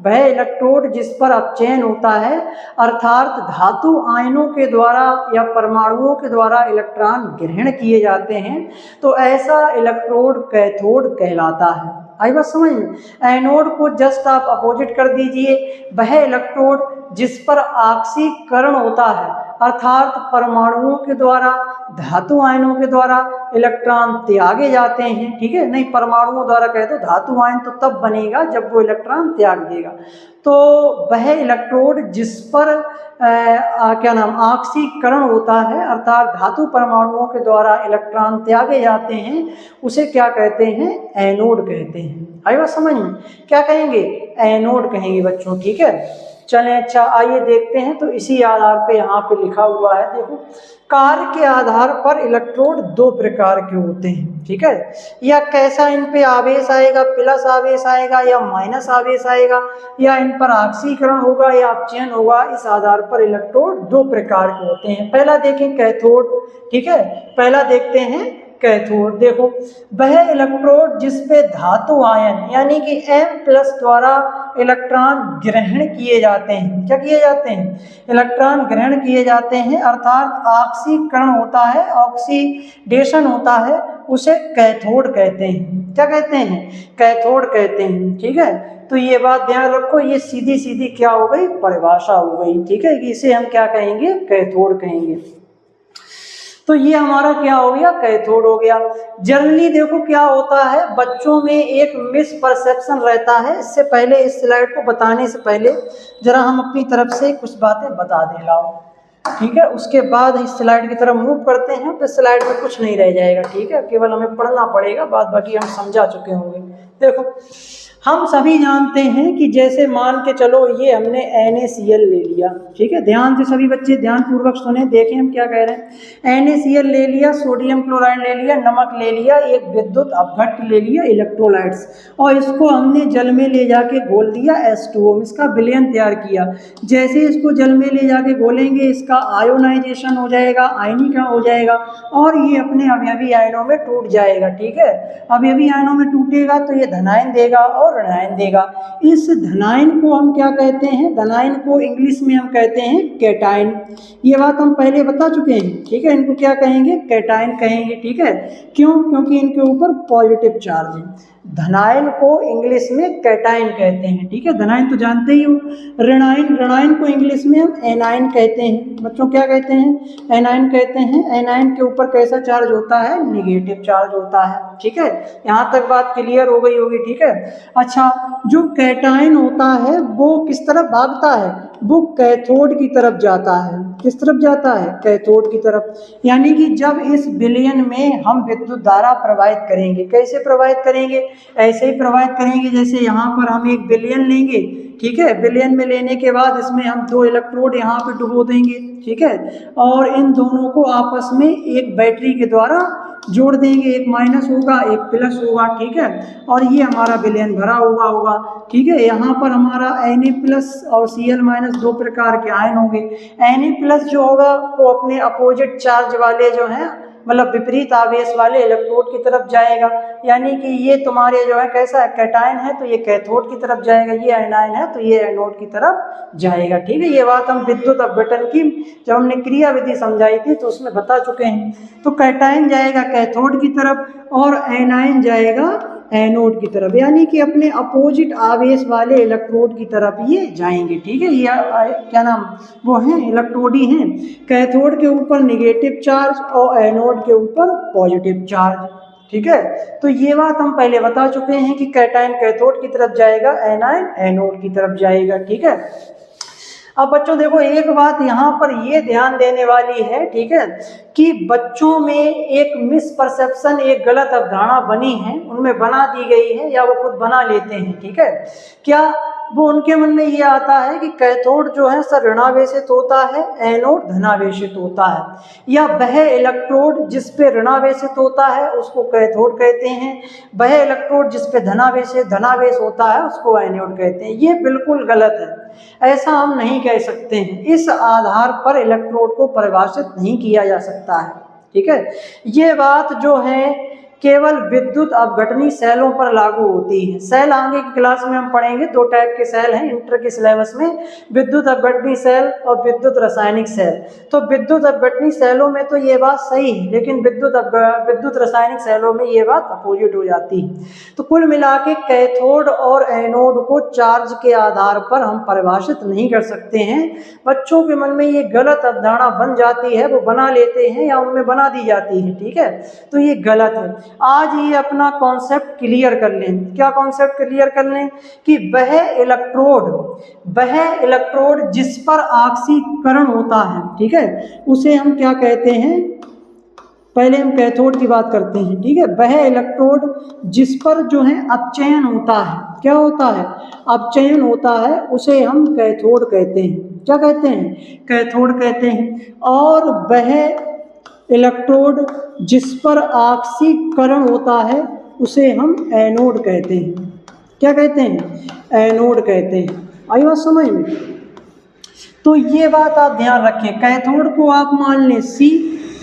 वह इलेक्ट्रोड जिस पर अपचयन होता है, अर्थात धातु आयनों के द्वारा या परमाणुओं के द्वारा इलेक्ट्रॉन ग्रहण किए जाते हैं, तो ऐसा इलेक्ट्रोड कैथोड कहलाता है। आई बात समझ में? एनोड को जस्ट आप अपोजिट कर दीजिए, वह इलेक्ट्रोड जिस पर ऑक्सीकरण होता है, अर्थात परमाणुओं के द्वारा, धातु आयनों के द्वारा इलेक्ट्रॉन त्यागे जाते हैं। ठीक है, नहीं परमाणुओं द्वारा कहे तो धातु आयन तो तब बनेगा जब वो इलेक्ट्रॉन त्याग देगा। तो वह इलेक्ट्रोड जिस पर ऑक्सीकरण होता है, अर्थात धातु परमाणुओं के द्वारा इलेक्ट्रॉन त्यागे जाते हैं, उसे क्या कहते हैं? एनोड कहते हैं। आई बात समझ में? क्या कहेंगे? एनोड कहेंगे बच्चों। ठीक है, चलें, अच्छा आइए देखते हैं। तो इसी आधार पे यहाँ पे लिखा हुआ है, देखो, कार्य के आधार पर इलेक्ट्रोड 2 प्रकार के होते हैं। ठीक है, या कैसा इन पे आवेश आएगा, प्लस आवेश आएगा या माइनस आवेश आएगा, या इन पर ऑक्सीकरण होगा या अपचयन होगा, इस आधार पर इलेक्ट्रोड 2 प्रकार के होते हैं। पहला देखें कैथोड। ठीक है, पहला देखते हैं कैथोड। देखो, वह इलेक्ट्रोड जिस पे धातु आयन यानी कि M+ द्वारा इलेक्ट्रॉन ग्रहण किए जाते हैं। क्या किए जाते हैं? इलेक्ट्रॉन ग्रहण किए जाते हैं, अर्थात ऑक्सीकरण होता है, ऑक्सीडेशन होता है, उसे कैथोड कहते हैं। क्या कहते हैं? कैथोड कहते हैं। ठीक है, तो ये बात ध्यान रखो, ये सीधी सीधी क्या हो गई? परिभाषा हो गई। ठीक है, इसे हम क्या कहेंगे? कैथोड कहेंगे। तो ये हमारा क्या हो गया? कैथोड हो गया। जनरली देखो क्या होता है, बच्चों में एक मिसपरसेप्शन रहता है। इससे पहले, इस स्लाइड को बताने से पहले जरा हम अपनी तरफ से कुछ बातें बता दें लाओ। ठीक है, उसके बाद इस स्लाइड की तरफ मूव करते हैं। तो स्लाइड में कुछ नहीं रह जाएगा। ठीक है, केवल हमें पढ़ना पड़ेगा, बाद बाकी हम समझा चुके होंगे। देखो, हम सभी जानते हैं कि जैसे मान के चलो ये हमने NaCl ले लिया। ठीक है, ध्यान से सभी बच्चे ध्यान पूर्वक सुने, देखें हम क्या कह रहे हैं। NaCl ले लिया, सोडियम क्लोराइड ले लिया, नमक ले लिया, एक विद्युत अपघट्य ले लिया, इलेक्ट्रोलाइट्स, और इसको हमने जल में ले जाके घोल दिया H2O, इसका विलयन तैयार किया। जैसे इसको जल में ले जाके घोलेंगे, इसका आयोनाइजेशन हो जाएगा, आयनीकरण हो जाएगा, और ये अपने अवयवी आयनों में टूट जाएगा। ठीक है, अवयवी आयनों में टूटेगा तो ये धनायन देगा और ऋणायन देगा। इस धनायन को हम क्या कहते हैं? धनायन को इंग्लिश में हम कहते हैं कैटायन। ये बात हम पहले बता चुके हैं। ठीक है, इनको क्या कहेंगे? कैटायन कहेंगे। ठीक है, क्यों? क्योंकि इनके ऊपर पॉजिटिव चार्ज है। धनायन को इंग्लिश में कैटायन कहते हैं। ठीक है, धनायन तो जानते ही हो। ऋणायन को इंग्लिश में हम एनायन कहते हैं। बच्चों क्या कहते हैं? एनायन कहते हैं। एनायन के ऊपर कैसा चार्ज होता है? निगेटिव चार्ज होता है। ठीक है, यहाँ तक बात क्लियर हो गई होगी। ठीक है, अच्छा, जो कैटायन होता है वो किस तरफ भागता है? वो कैथोड की तरफ जाता है। किस तरफ जाता है? कैथोड की तरफ। यानी कि जब इस विलयन में हम विद्युत धारा प्रवाहित करेंगे, कैसे प्रवाहित करेंगे? ऐसे ही प्रवाहित करेंगे जैसे यहाँ पर हम एक विलयन लेंगे। ठीक है, विलयन में लेने के बाद इसमें हम 2 इलेक्ट्रोड यहाँ पे डुबो देंगे। ठीक है, और इन दोनों को आपस में एक बैटरी के द्वारा जोड़ देंगे। एक माइनस होगा, एक प्लस होगा। ठीक है, और ये हमारा विलयन भरा हुआ होगा। ठीक है, यहाँ पर हमारा Na+ और Cl- 2 प्रकार के आयन होंगे। Na+ जो होगा वो अपने अपोजिट चार्ज वाले जो हैं, मतलब विपरीत आवेश वाले इलेक्ट्रोड की तरफ जाएगा। यानी कि ये तुम्हारे जो है कैसा है? कैटायन है तो ये कैथोड की तरफ जाएगा, ये एनायन है तो ये एनोड की तरफ जाएगा। ठीक है, ये बात हम विद्युत अपघटन की जब हमने क्रिया विधि समझाई थी तो उसमें बता चुके हैं। तो कैटायन जाएगा कैथोड की तरफ और एनायन जाएगा एनोड की तरफ, यानी कि अपने अपोजिट आवेश वाले इलेक्ट्रोड की तरफ ये जाएंगे। ठीक है, ये क्या नाम वो हैं? इलेक्ट्रोड ही हैं। कैथोड के ऊपर निगेटिव चार्ज और एनोड के ऊपर पॉजिटिव चार्ज। ठीक है, तो ये बात हम पहले बता चुके हैं कि कैटायन कैथोड की तरफ जाएगा, एनायन एनोड की तरफ जाएगा। ठीक है, अब बच्चों देखो एक बात यहाँ पर ये ध्यान देने वाली है, ठीक है, कि बच्चों में एक मिसपरसेप्शन, एक गलत अवधारणा बनी है, उनमें बना दी गई है या वो खुद बना लेते हैं, ठीक है। क्या वो उनके मन में ये आता है कि कैथोड जो है सर ऋणावेशित होता है, एनोड धनावेशित होता है, या वह इलेक्ट्रोड जिस पे ऋणावेशित होता है उसको कैथोड कहते हैं, वह इलेक्ट्रोड जिस पे धनावेश होता है उसको एनोड कहते हैं। ये बिल्कुल गलत है, ऐसा हम नहीं कह सकते हैं। इस आधार पर इलेक्ट्रोड को परिभाषित नहीं किया जा सकता है, ठीक है। ये बात जो है केवल विद्युत अपघटनी सेलों पर लागू होती है। सेल आगे की क्लास में हम पढ़ेंगे, दो टाइप के सेल हैं इंटर के सिलेबस में, विद्युत अपघटनी सेल और विद्युत रासायनिक सेल। तो विद्युत अपघटनी सेलों में तो ये बात सही है, लेकिन विद्युत रासायनिक सेलों में ये बात अपोजिट हो जाती है। तो कुल मिला के कैथोड और एनोड को चार्ज के आधार पर हम परिभाषित नहीं कर सकते हैं। बच्चों के मन में ये गलत अवधारणा बन जाती है, वो बना लेते हैं या उनमें बना दी जाती है, ठीक है। तो ये गलत है। आज ये अपना कॉन्सेप्ट क्लियर कर लें। क्या कॉन्सेप्ट क्लियर कर लें? कि वह इलेक्ट्रोड जिस पर ऑक्सीकरण होता है, ठीक है, उसे हम क्या कहते हैं? पहले हम कैथोड की बात करते हैं, ठीक है। वह इलेक्ट्रोड जिस पर जो है अपचयन होता है, क्या होता है? अपचयन होता है, उसे हम कैथोड कहते हैं। क्या कहते हैं? कैथोड कहते हैं। और वह इलेक्ट्रोड जिस पर ऑक्सीकरण होता है उसे हम एनोड कहते हैं। क्या कहते हैं? एनोड कहते हैं। आई बात समझ में? तो ये बात आप ध्यान रखें, कैथोड को आप मान लें C,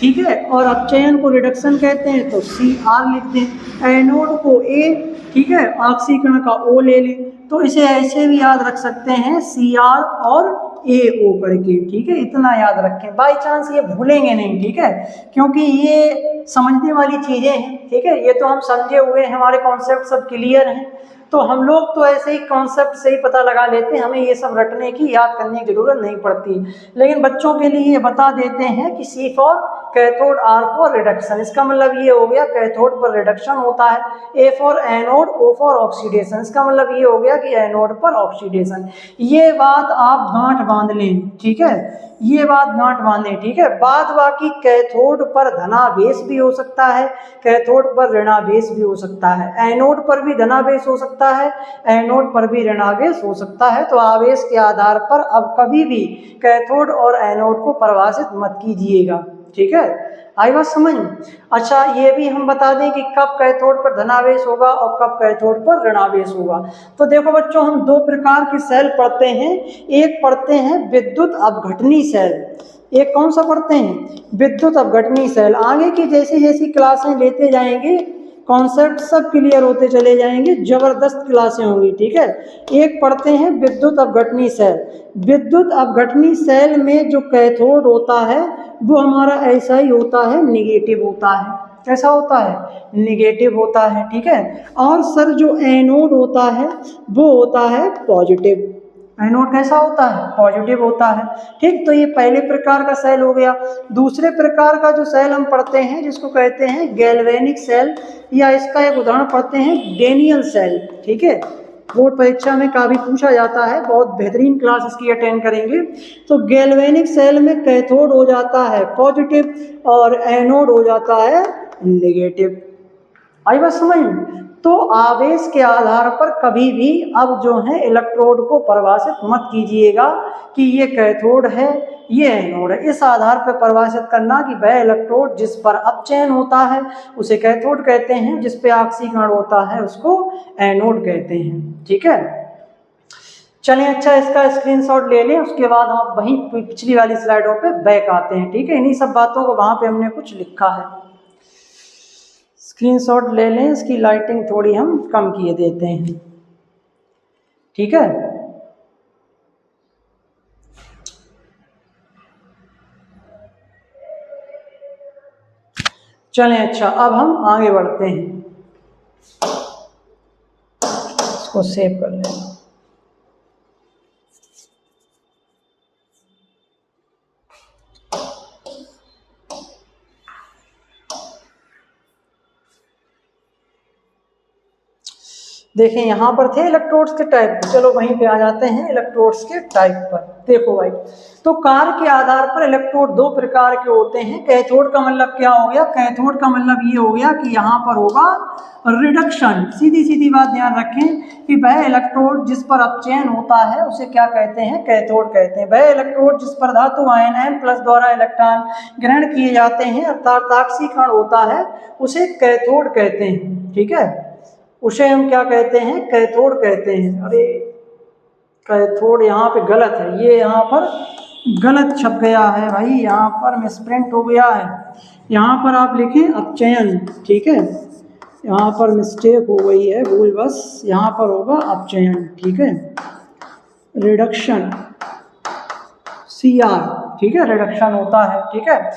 ठीक है, और अपचयन को रिडक्शन कहते हैं तो Cr लिख दें, एनोड को A, ठीक है, ऑक्सीकरण का O ले लें। तो इसे ऐसे भी याद रख सकते हैं Cr और AO करके, ठीक है, इतना याद रखें, बाई चांस ये भूलेंगे नहीं, ठीक है, क्योंकि ये समझने वाली चीज़ें हैं, ठीक है। ये तो हम समझे हुए हैं, हमारे कॉन्सेप्ट सब क्लियर हैं, तो हम लोग तो ऐसे ही कॉन्सेप्ट से ही पता लगा लेते हैं, हमें ये सब रटने की, याद करने की जरूरत नहीं पड़ती। लेकिन बच्चों के लिए ये बता देते हैं कि C for cathode, R for reduction. इसका मतलब ये हो गया कैथोड पर रिडक्शन होता है, A for anode, O for oxidation. इसका मतलब ये हो गया कि एनोड पर ऑक्सीडेशन। ये बात आप गांठ बांध लें, ठीक है, ये बात गांठ बांधें, ठीक है। बाद बाकी कैथोड पर धनावेश भी हो सकता है, कैथोड पर ऋणावेश भी हो सकता है, एनोड पर भी धनावेश हो सकता है, एनोड पर भी ऋणावेश हो सकता है। तो आवेश के आधार पर अब कभी भी कैथोड और एनोड को परिभाषित मत कीजिएगा, ठीक है। आई बात समझ में? अच्छा, ये भी हम बता दें कि कब कैथोड पर धनावेश होगा और कब कैथोड पर ऋणावेश होगा। तो देखो बच्चों, हम दो प्रकार के सेल पढ़ते हैं। एक पढ़ते हैं विद्युत अपघटनी सेल, एक कौन सा पढ़ते हैं? विद्युत अपघटनी सेल। आगे की जैसी जैसी क्लासें लेते जाएंगे, कॉन्सेप्ट सब क्लियर होते चले जाएंगे, जबरदस्त क्लासें होंगी, ठीक है। एक पढ़ते हैं विद्युत अपघटनी सेल। विद्युत अपघटनी सेल में जो कैथोड होता है वो हमारा ऐसा ही होता है, निगेटिव होता है। कैसा होता है? निगेटिव होता है, ठीक है। और सर जो एनोड होता है वो होता है पॉजिटिव। एनोड कैसा होता है? पॉजिटिव होता है, ठीक। तो ये पहले प्रकार का सेल हो गया। दूसरे प्रकार का जो सेल हम पढ़ते हैं जिसको कहते हैं गैल्वेनिक सेल, या इसका एक उदाहरण पढ़ते हैं डेनियल सेल, ठीक है। बोर्ड परीक्षा में काफी पूछा जाता है, बहुत बेहतरीन क्लास इसकी अटेंड करेंगे। तो गैल्वेनिक सेल में कैथोड हो जाता है पॉजिटिव और एनोड हो जाता है नेगेटिव। आई बात समझ में? तो आवेश के आधार पर कभी भी अब जो है इलेक्ट्रोड को परिभाषित मत कीजिएगा कि ये कैथोड है, ये एनोड है। इस आधार पर परिभाषित करना कि वह इलेक्ट्रोड जिस पर अपचयन होता है उसे कैथोड कहते हैं, जिस पे ऑक्सीकरण होता है उसको एनोड कहते हैं, ठीक है। चलें, अच्छा, इसका स्क्रीनशॉट ले लें, उसके बाद हम वहीं पिछली वाली स्लाइडों पे बैक आते हैं, ठीक है। इन्हीं सब बातों को वहां पे हमने कुछ लिखा है, स्क्रीनशॉट ले लें। इसकी लाइटिंग थोड़ी हम कम किए देते हैं, ठीक है। चलें, अच्छा, अब हम आगे बढ़ते हैं, इसको सेव कर लें। देखें, यहाँ पर थे इलेक्ट्रोड्स के टाइप, चलो वहीं पे आ जाते हैं इलेक्ट्रोड्स के टाइप पर। देखो भाई, तो कार्य के आधार पर इलेक्ट्रोड दो प्रकार के होते हैं। कैथोड का मतलब क्या हो गया? कैथोड का मतलब ये हो गया कि यहाँ पर होगा रिडक्शन। सीधी सीधी बात ध्यान रखें कि वह इलेक्ट्रोड जिस पर अपचयन होता है उसे क्या कहते हैं? कैथोड कहते हैं। वह इलेक्ट्रोड जिस पर धातु आयन N+ द्वारा इलेक्ट्रॉन ग्रहण किए जाते हैं अर्थात ऑक्सीकरण होता है, उसे कैथोड कहते हैं। ठीक है, उसे हम क्या कहते हैं? कैथोड कहते हैं। अरे कैथोड यहाँ पे गलत है, ये यहाँ पर गलत छप गया है भाई, यहाँ पर मिसप्रिंट हो गया है। यहाँ पर आप लिखें अपचयन। ठीक है, यहाँ पर मिस्टेक हो गई है, भूल बस, यहाँ पर होगा अपचयन। ठीक है, रिडक्शन CR। ठीक है, रिडक्शन होता है। ठीक है,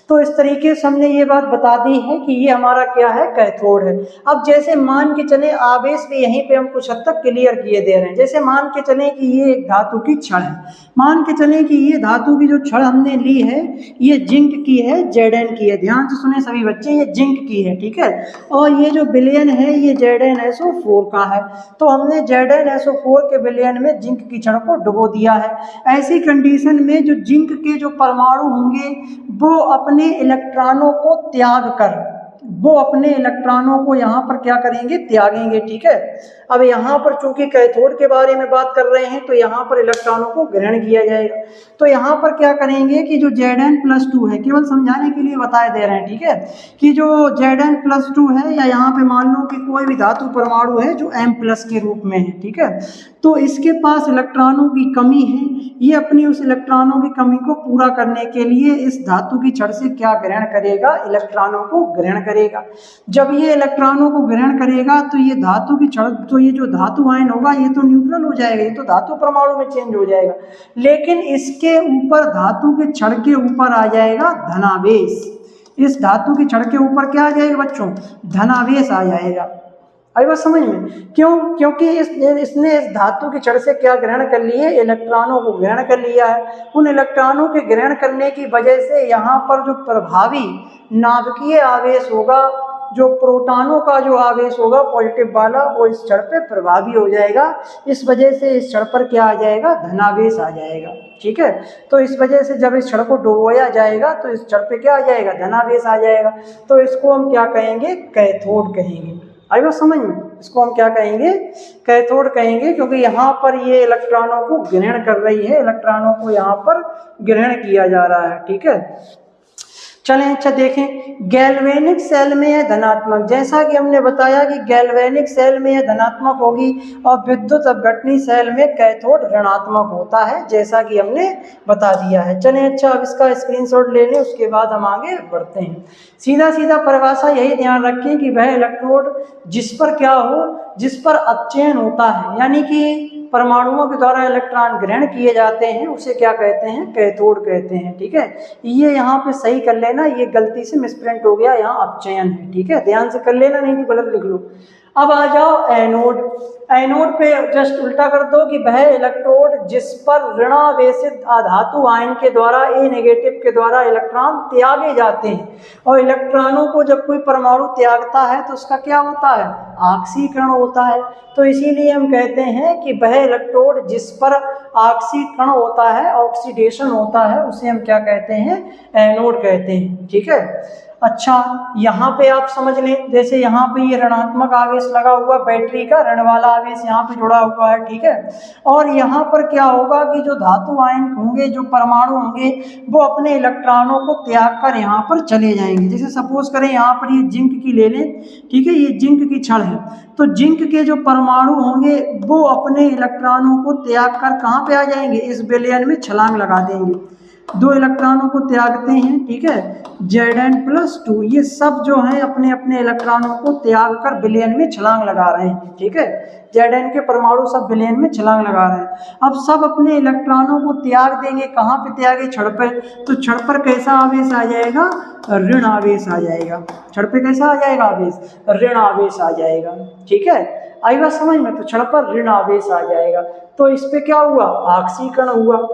तो इस तरीके से हमने ये बात बता दी है कि ये हमारा क्या है? कैथोड है। अब जैसे मान के चले, आवेश भी यहीं पे हम कुछ हद तक क्लियर किए दे रहे हैं। जैसे मान के चले कि ये एक धातु की छड़ है, मान के चले कि ये धातु की जो छड़ हमने ली है ये जिंक की है, Zn की है। ध्यान से सुने सभी बच्चे, ये जिंक की है। ठीक है, और ये जो विलयन है ये ZnSO4 का है। तो हमने ZnSO4 के विलयन में जिंक की छड़ को डुबो दिया है। ऐसी कंडीशन में जो जिंक के जो परमाणु होंगे वो अपने इलेक्ट्रॉनों को त्याग कर, वो अपने इलेक्ट्रॉनों को यहाँ पर क्या करेंगे? त्यागेंगे। ठीक है, अब यहाँ पर चूंकि कैथोड के बारे में बात कर रहे हैं तो यहाँ पर इलेक्ट्रॉनों को ग्रहण किया जाएगा। तो यहाँ पर क्या करेंगे कि जो Zn+2 है, केवल समझाने के लिए बताए दे रहे हैं। ठीक है, कि जो Zn+2 है, या यहाँ पे मान लो कि कोई भी धातु परमाणु है जो M+ के रूप में है। ठीक है, तो इसके पास इलेक्ट्रॉनों की कमी है, ये अपनी उस इलेक्ट्रॉनों की कमी को पूरा करने के लिए इस धातु की छड़ से क्या ग्रहण करेगा? इलेक्ट्रॉनों को ग्रहण करेगा। जब ये इलेक्ट्रॉनों को ग्रहण करेगा तो ये धातु की छड़, तो ये जो धातु आयन होगा ये तो न्यूट्रल हो जाएगा, ये तो धातु परमाणु में चेंज हो जाएगा, लेकिन इसके ऊपर धातु के छड़ के ऊपर आ जाएगा धनावेश। इस धातु की छड़ के ऊपर क्या आ जाएगा बच्चों? धनावेश आ जाएगा। आई बात समझ में? क्यों? क्योंकि इसने इस धातु की छड़ से क्या ग्रहण कर लिए? इलेक्ट्रॉनों को ग्रहण कर लिया है। उन इलेक्ट्रॉनों के ग्रहण करने की वजह से यहाँ पर जो प्रभावी नाभिकीय आवेश होगा, जो प्रोटॉनों का जो आवेश होगा पॉजिटिव वाला, वो इस छड़ पे प्रभावी हो जाएगा। इस वजह से इस छड़ पर क्या आ जाएगा? धनावेश आ जाएगा। ठीक है, तो इस वजह से जब इस छड़ को डुबोया जाएगा तो इस छड़ पे क्या आ जाएगा? धनावेश आ जाएगा। तो इसको हम क्या कहेंगे? कैथोड कहेंगे। आई बात समझ में? इसको हम क्या कहेंगे? कैथोड कहेंगे, क्योंकि यहाँ पर ये इलेक्ट्रॉनों को ग्रहण कर रही है, इलेक्ट्रॉनों को यहाँ पर ग्रहण किया जा रहा है। ठीक है, चलें अच्छा देखें, गैल्वेनिक सेल में यह धनात्मक, जैसा कि हमने बताया कि गैल्वेनिक सेल में यह धनात्मक होगी और विद्युत अपघटनी सेल में कैथोड ऋणात्मक होता है, जैसा कि हमने बता दिया है। चलें अच्छा, अब इसका स्क्रीनशॉट ले लें, उसके बाद हम आगे बढ़ते हैं। सीधा सीधा परिभाषा यही ध्यान रखें कि वह इलेक्ट्रोड जिस पर क्या हो, जिस पर अपचयन होता है, यानी कि परमाणुओं के द्वारा इलेक्ट्रॉन ग्रहण किए जाते हैं, उसे क्या कहते हैं? कैथोड कहते हैं। ठीक है, ये यहाँ पे सही कर लेना, ये गलती से मिसप्रिंट हो गया, यहाँ अपचयन है। ठीक है, ध्यान से कर लेना, नहीं तो गलत लिख लो। अब आ जाओ एनोड। एनोड पे जस्ट उल्टा कर दो कि वह इलेक्ट्रोड जिस पर ऋणावेशित धातु आयन के द्वारा A- के द्वारा इलेक्ट्रॉन त्यागे जाते हैं, और इलेक्ट्रॉनों को जब कोई परमाणु त्यागता है तो उसका क्या होता है? ऑक्सीकरण होता है। तो इसीलिए हम कहते हैं कि वह इलेक्ट्रोड जिस पर ऑक्सीकरण होता है, ऑक्सीडेशन होता है, उसे हम क्या कहते हैं? एनोड कहते हैं। ठीक है, अच्छा यहाँ पे आप समझ लें, जैसे यहाँ पे ये ऋणात्मक आवेश लगा हुआ, बैटरी का ऋण वाला आवेश यहाँ पे जुड़ा हुआ है। ठीक है, और यहाँ पर क्या होगा कि जो धातु आयन होंगे, जो परमाणु होंगे, वो अपने इलेक्ट्रॉनों को त्याग कर यहाँ पर चले जाएंगे। जैसे सपोज करें यहाँ पर ये जिंक की ले लें। ठीक है, ये जिंक की छड़ है, तो जिंक के जो परमाणु होंगे वो अपने इलेक्ट्रॉनों को त्याग कर कहाँ पे आ जाएंगे? इस विलयन में छलांग लगा देंगे। दो इलेक्ट्रॉनों को त्यागते हैं। ठीक है, Zn+2, ये सब जो हैं अपने अपने इलेक्ट्रॉनों को त्याग कर विलयन में छलांग लगा रहे हैं। ठीक है, Zn के परमाणु सब विलयन में छलांग लगा रहे हैं। अब सब अपने इलेक्ट्रॉनों को त्याग देंगे, कहाँ पे त्यागे? छड़ पर। तो छड़ पर कैसा आवेश आ जाएगा? ऋण आवेश आ जाएगा। छड़ पे कैसा आ जाएगा आवेश? ऋण आवेश आ जाएगा। ठीक है, आई बात समझ में? तो छड़ पर ऋण आवेश आ जाएगा, तो इस पे क्या हुआ? ऑक्सीकरण हुआ।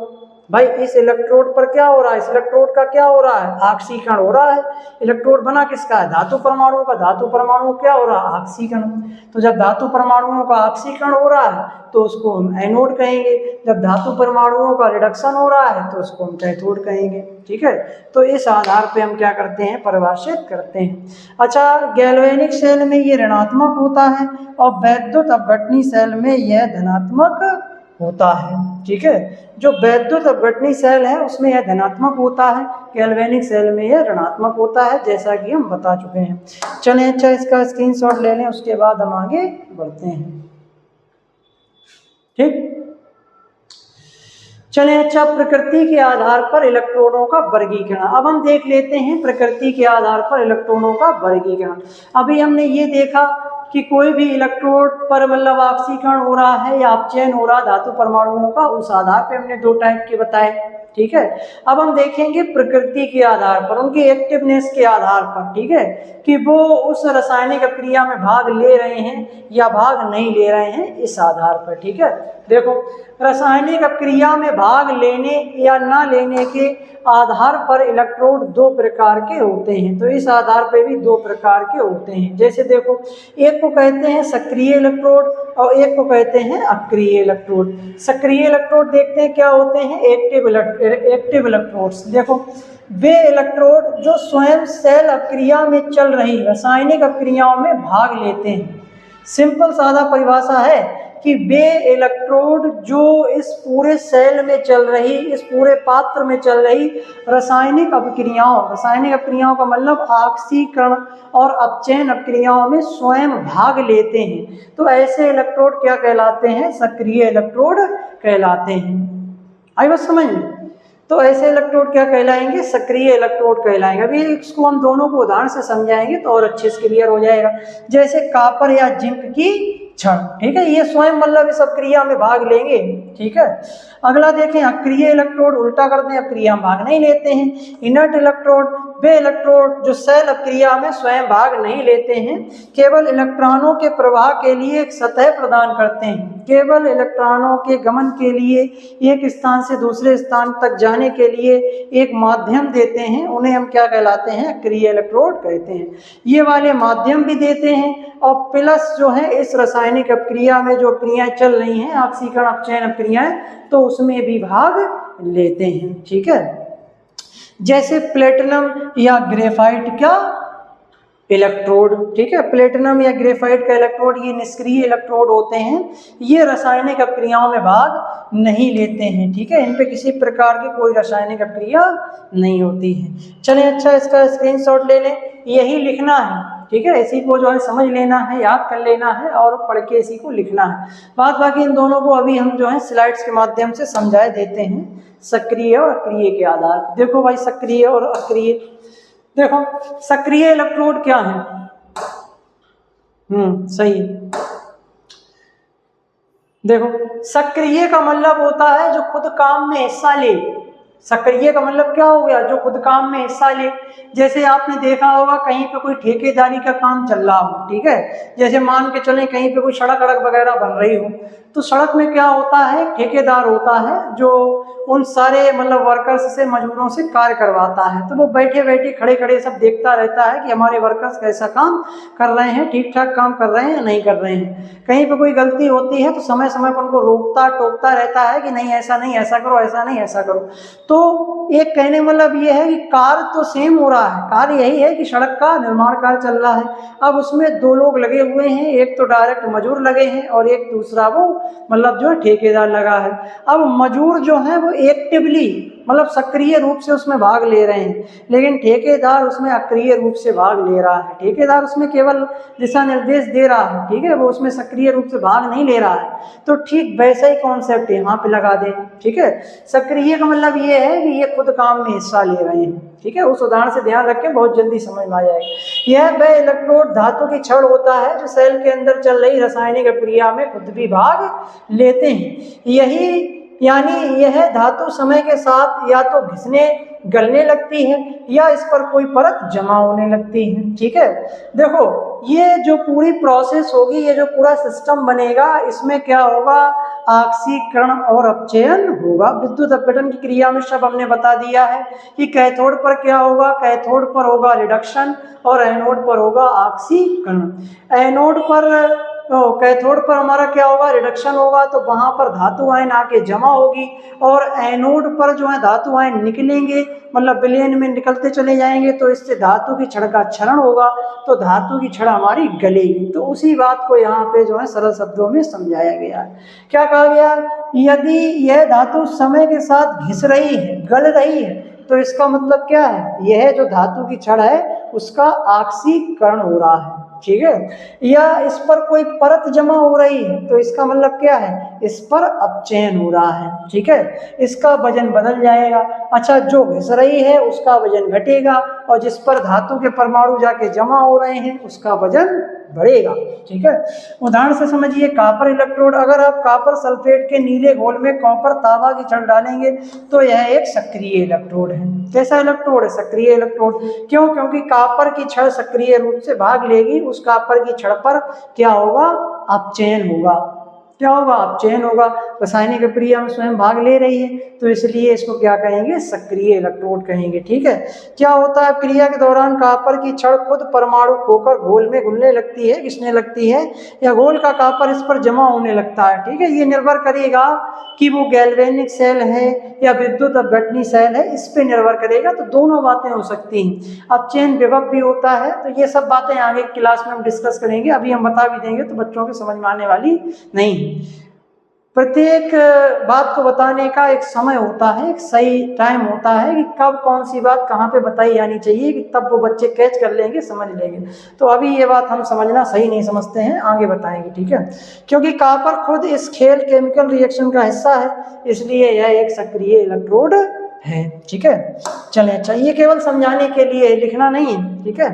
भाई इस इलेक्ट्रोड पर क्या हो रहा है, इस इलेक्ट्रोड का क्या हो रहा है, ऑक्सीकरण हो रहा है। इलेक्ट्रोड बना किसका है, धातु परमाणुओं का। धातु परमाणु क्या हो रहा है, ऑक्सीकरण। तो जब धातु परमाणुओं का ऑक्सीकरण हो रहा है तो उसको हम एनोड कहेंगे, जब धातु परमाणुओं का रिडक्शन हो रहा है तो उसको हम कैथोड कहेंगे। ठीक है, तो इस आधार पे हम क्या करते हैं, परिभाषित करते हैं। अच्छा, गैल्वेनिक सेल में ये ऋणात्मक होता है और वैद्युत अपघटनी सेल में यह धनात्मक होता है। ठीक है, जो वैद्युत अपघटनी सेल है उसमें यह धनात्मक होता है, गैल्वेनिक सेल में यह ऋणात्मक होता है, जैसा कि हम बता चुके हैं। चलें, अच्छा इसका स्क्रीनशॉट ले लें, उसके बाद हम आगे बढ़ते हैं। ठीक, चलें, अच्छा प्रकृति के आधार पर इलेक्ट्रॉनों का वर्गीकरण। अब हम देख लेते हैं प्रकृति के आधार पर इलेक्ट्रॉनों का वर्गीकरण। अभी हमने ये देखा कि कोई भी इलेक्ट्रोड पर मतलब ऑक्सीकरण हो रहा है या अपचयन हो रहा धातु परमाणुओं का, उस आधार पे हमने दो टाइप के बताए। ठीक है, अब हम देखेंगे प्रकृति के आधार पर, उनकी एक्टिवनेस के आधार पर। ठीक है, कि वो उस रासायनिक क्रिया में भाग ले रहे हैं या भाग नहीं ले रहे हैं, इस आधार पर। ठीक है, देखो रासायनिक क्रिया में भाग लेने या ना लेने के आधार पर इलेक्ट्रोड दो प्रकार के होते हैं। तो इस आधार पर भी दो प्रकार के होते हैं। जैसे देखो, एक को कहते हैं सक्रिय इलेक्ट्रोड और एक को कहते हैं अक्रिय इलेक्ट्रोड। सक्रिय इलेक्ट्रोड देखते हैं क्या होते हैं, एक्टिव इलेक्ट्रोड्स। देखो, वे इलेक्ट्रोड जो स्वयं सेल अक्रिया में चल रही रासायनिक अक्रियाओं में भाग लेते हैं। सिंपल सादा परिभाषा है कि वे इलेक्ट्रोड जो इस पूरे सेल में चल रही, इस पूरे पात्र में चल रही रासायनिक अपक्रियाओं का मतलब ऑक्सीकरण और अपचयन अपक्रियाओं में स्वयं भाग लेते हैं, तो ऐसे इलेक्ट्रोड क्या कहलाते हैं, सक्रिय इलेक्ट्रोड कहलाते हैं। आई बात समझ में? तो ऐसे इलेक्ट्रोड क्या कहलाएंगे, सक्रिय इलेक्ट्रोड कहलाएंगे। अभी इसको हम दोनों को उदाहरण से समझाएंगे तो और अच्छे से क्लियर हो जाएगा। जैसे कापर या जिंक की छड़। ठीक है, ये स्वयं मतलब इस अपक्रिया में भाग लेंगे। ठीक है, अगला देखें अक्रिय इलेक्ट्रोड, उल्टा करते हैं, अपक्रिया में भाग नहीं लेते हैं। इनर्ट इलेक्ट्रोड, वे इलेक्ट्रोड जो सेल अपक्रिया में स्वयं भाग नहीं लेते हैं, केवल इलेक्ट्रॉनों के प्रवाह के लिए एक सतह प्रदान करते हैं, केवल इलेक्ट्रॉनों के गमन के लिए एक स्थान से दूसरे स्थान तक जाने के लिए एक माध्यम देते हैं, उन्हें हम क्या कहलाते हैं, अक्रिय इलेक्ट्रोड कहते हैं। ये वाले माध्यम भी देते हैं और प्लस जो है इस रासायनिक अपक्रिया में जो क्रियाएं चल रही हैं, ऑक्सीकरण अपचयन अपक्रियाएं, तो उसमें भी भाग लेते हैं। ठीक है, जैसे प्लेटिनम या ग्रेफाइट का इलेक्ट्रोड। ठीक है, प्लेटिनम या ग्रेफाइट का इलेक्ट्रोड ये निष्क्रिय इलेक्ट्रोड होते हैं, ये रासायनिक अपक्रियाओं में भाग नहीं लेते हैं। ठीक है, इन पे किसी प्रकार की कोई रासायनिक अपक्रिया नहीं होती है। चलें, अच्छा इसका स्क्रीनशॉट ले लें, यही लिखना है। ठीक है, इसी को जो है समझ लेना है, याद कर लेना है और पढ़ के इसी को लिखना है। बाकी इन दोनों को अभी हम जो है स्लाइड्स के माध्यम से समझाए देते हैं, सक्रिय और अक्रिय के आधार पर। देखो भाई, सक्रिय और अक्रिय, देखो सक्रिय इलेक्ट्रोड क्या है, सही। देखो, सक्रिय का मतलब होता है जो खुद काम में हिस्सा ले। सक्रिय का मतलब क्या हो गया, जो खुद काम में हिस्सा ले। जैसे आपने देखा होगा कहीं पे कोई ठेकेदारी का काम चल रहा हो। ठीक है, जैसे मान के चलें कहीं पे कोई सड़क वगैरह बन रही हो, तो सड़क में क्या होता है, ठेकेदार होता है जो उन सारे मतलब वर्कर्स से, मजदूरों से कार्य करवाता है। तो वो बैठे बैठे खड़े खड़े सब देखता रहता है कि हमारे वर्कर्स कैसा काम कर रहे हैं, ठीक ठाक काम कर रहे हैं या नहीं कर रहे हैं। कहीं पे कोई गलती होती है तो समय समय पर उनको रोकता टोकता रहता है कि नहीं ऐसा नहीं, ऐसा करो, ऐसा नहीं ऐसा करो। तो एक कहने मतलब ये है कि कार्य तो सेम हो रहा है, कार्य यही है कि सड़क का निर्माण कार्य चल रहा है। अब उसमें दो लोग लगे हुए हैं, एक तो डायरेक्ट मजदूर लगे हैं और एक दूसरा वो मतलब जो ठेकेदार लगा है। अब मजदूर जो है वो एक्टिवली मतलब सक्रिय रूप से उसमें भाग ले रहे हैं, लेकिन ठेकेदार उसमें अक्रिय रूप से भाग ले रहा है। ठेकेदार उसमें केवल दिशा निर्देश दे रहा है, ठीक है, वो उसमें सक्रिय रूप से भाग नहीं ले रहा है। तो ठीक वैसा ही कॉन्सेप्ट यहाँ पे लगा दें। ठीक है, सक्रिय का मतलब ये है कि ये खुद काम में हिस्सा ले रहे हैं। ठीक है, उस उदाहरण से ध्यान रखें, बहुत जल्दी समझ में आ जाएगा। यह वह इलेक्ट्रोड धातु की छड़ होता है जो सेल के अंदर चल रही रासायनिक प्रक्रिया में खुद भी भाग लेते हैं। यही यानी यह धातु समय के साथ या तो घिसने गलने लगती है या इस पर कोई परत जमा होने लगती है। ठीक है, देखो ये जो पूरी प्रोसेस होगी, ये जो पूरा सिस्टम बनेगा, इसमें क्या होगा, ऑक्सीकरण और अपचयन होगा। विद्युत अपघटन की क्रिया में सब हमने बता दिया है कि कैथोड पर क्या होगा, कैथोड पर होगा रिडक्शन और एनोड पर होगा ऑक्सीकरण। एनोड पर कैथोड पर हमारा क्या होगा, रिडक्शन होगा, तो वहां पर धातु आयन आके जमा होगी और एनोड पर जो है धातु आयन निकलेंगे, मतलब विलयन में निकलते चले जाएंगे, तो इससे धातु की छड़ का क्षरण होगा, तो धातु की छड़ हमारी गलेगी। तो उसी बात को यहाँ पे जो है सरल शब्दों में समझाया गया है। क्या कहा गया, यदि यह धातु समय के साथ घिस रही है, गल रही है, तो इसका मतलब क्या है, यह जो धातु की छड़ है उसका ऑक्सीकरण हो रहा है। ठीक है, या इस पर कोई परत जमा हो रही है, तो इसका मतलब क्या है, इस पर अपचयन हो रहा है। ठीक है, इसका वजन बदल जाएगा। अच्छा, जो घिस रही है उसका वजन घटेगा और जिस पर धातु के परमाणु जाके जमा हो रहे हैं उसका वजन बढ़ेगा। ठीक है, उदाहरण से समझिए, कॉपर इलेक्ट्रोड, अगर आप कॉपर सल्फेट के नीले घोल में कॉपर तांबा की छड़ डालेंगे तो यह एक सक्रिय इलेक्ट्रोड है। कैसा इलेक्ट्रोड है, सक्रिय इलेक्ट्रोड। क्यों, क्योंकि कॉपर की छड़ सक्रिय रूप से भाग लेगी, उस कॉपर की छड़ पर क्या होगा, अपचयन होगा। क्या होगा, अपचयन होगा। रासायनिक क्रिया में स्वयं भाग ले रही है, तो इसलिए इसको क्या कहेंगे, सक्रिय इलेक्ट्रोड कहेंगे। ठीक है, क्या होता है, क्रिया के दौरान कॉपर की छड़ खुद परमाणु खोकर घोल में घुलने लगती है, घिसने लगती है, या घोल का कॉपर इस पर जमा होने लगता है। ठीक है, ये निर्भर करेगा कि वो गैल्वेनिक सेल है या विद्युत अपघटनी सेल है, इस पे निर्भर करेगा। तो दोनों बातें हो सकती हैं। अपचयन विभव भी होता है, तो ये सब बातें आगे क्लास में हम डिस्कस करेंगे, अभी हम बता भी देंगे तो बच्चों के समझ में आने वाली नहीं। प्रत्येक बात को बताने का एक समय होता है, एक सही टाइम होता है कि कब कौन सी बात कहाँ पे बताई जानी चाहिए, कि तब वो बच्चे कैच कर लेंगे, समझ लेंगे। तो अभी ये बात हम समझना सही नहीं समझते हैं, आगे बताएंगे। ठीक है, क्योंकि कॉपर खुद इस खेल केमिकल रिएक्शन का हिस्सा है, इसलिए यह एक सक्रिय इलेक्ट्रोड है। ठीक है, चलें, अच्छा, ये केवल समझाने के लिए, लिखना नहीं है। ठीक है,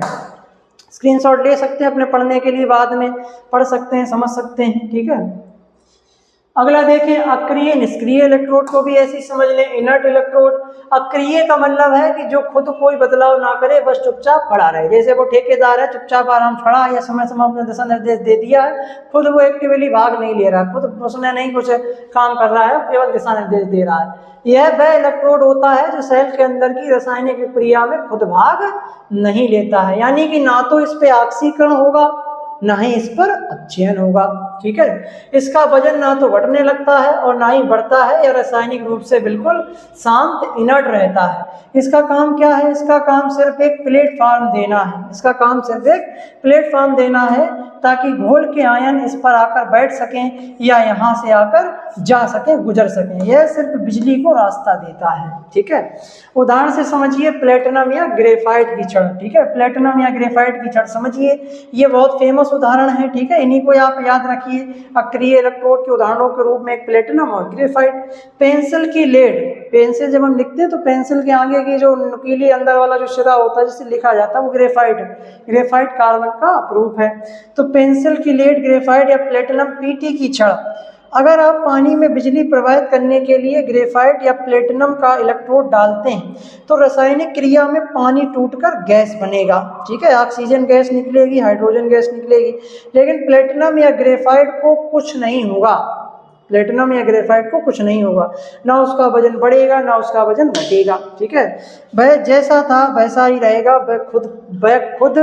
स्क्रीनशॉट ले सकते हैं अपने पढ़ने के लिए, बाद में पढ़ सकते हैं, समझ सकते हैं। ठीक है, अगला देखें, अक्रिय निष्क्रिय इलेक्ट्रोड को भी ऐसी समझ लें। इनर्ट इलेक्ट्रोड, अक्रिय का मतलब है कि जो खुद कोई बदलाव ना करे, बस चुपचाप खड़ा रहे। जैसे वो ठेकेदार है, चुपचाप आराम खड़ा है, या समय समय अपने दिशा निर्देश दे दिया है, खुद वो एक्टिवली भाग नहीं ले रहा है, खुद उसने नहीं कुछ काम कर रहा है, केवल दिशा निर्देश दे रहा है। यह वह इलेक्ट्रोड होता है जो सेल के अंदर की रासायनिक क्रिया में खुद भाग नहीं लेता है, यानी कि ना तो इस पे ऑक्सीकरण होगा, ना ही इस पर अपचयन होगा। ठीक है, इसका वजन ना तो घटने लगता है और ना ही बढ़ता है, या रासायनिक रूप से बिल्कुल शांत इनर्ट रहता है। इसका काम क्या है, इसका काम सिर्फ एक प्लेटफॉर्म देना है। इसका काम सिर्फ एक प्लेटफॉर्म देना है ताकि घोल के आयन इस पर आकर बैठ सकें या यहाँ से आकर जा सकें, गुजर सकें। यह सिर्फ बिजली को रास्ता देता है। ठीक है, उदाहरण से समझिए, प्लेटिनम या ग्रेफाइट की छड़। ठीक है, प्लेटिनम या ग्रेफाइट की छड़ समझिए, ये बहुत फेमस उदाहरण है। ठीक है, इन्हीं को आप याद रखिए अक्रिय इलेक्ट्रोड के उदाहरणों के रूप में, एक प्लेटिनम और ग्रेफाइट। पेंसिल की लेड, पेंसिल जब हम लिखते हैं तो पेंसिल के आगे की जो नुकीली अंदर वाला जो सिरा होता है जिससे लिखा जाता है, वो ग्रेफाइट है। ग्रेफाइट कार्बन का अपरूप है। तो पेंसिल की लेड, ग्रेफाइट या प्लेटिनम पीटी की छड़, अगर आप पानी में बिजली प्रवाहित करने के लिए ग्रेफाइट या प्लेटिनम का इलेक्ट्रोड डालते हैं तो रासायनिक क्रिया में पानी टूटकर गैस बनेगा। ठीक है, ऑक्सीजन गैस निकलेगी, हाइड्रोजन गैस निकलेगी, लेकिन प्लेटिनम या ग्रेफाइट को कुछ नहीं होगा। प्लेटिनम या ग्रेफाइट को कुछ नहीं होगा, ना उसका वजन बढ़ेगा ना उसका वजन घटेगा। ठीक है, वह जैसा था वैसा ही रहेगा, वह खुद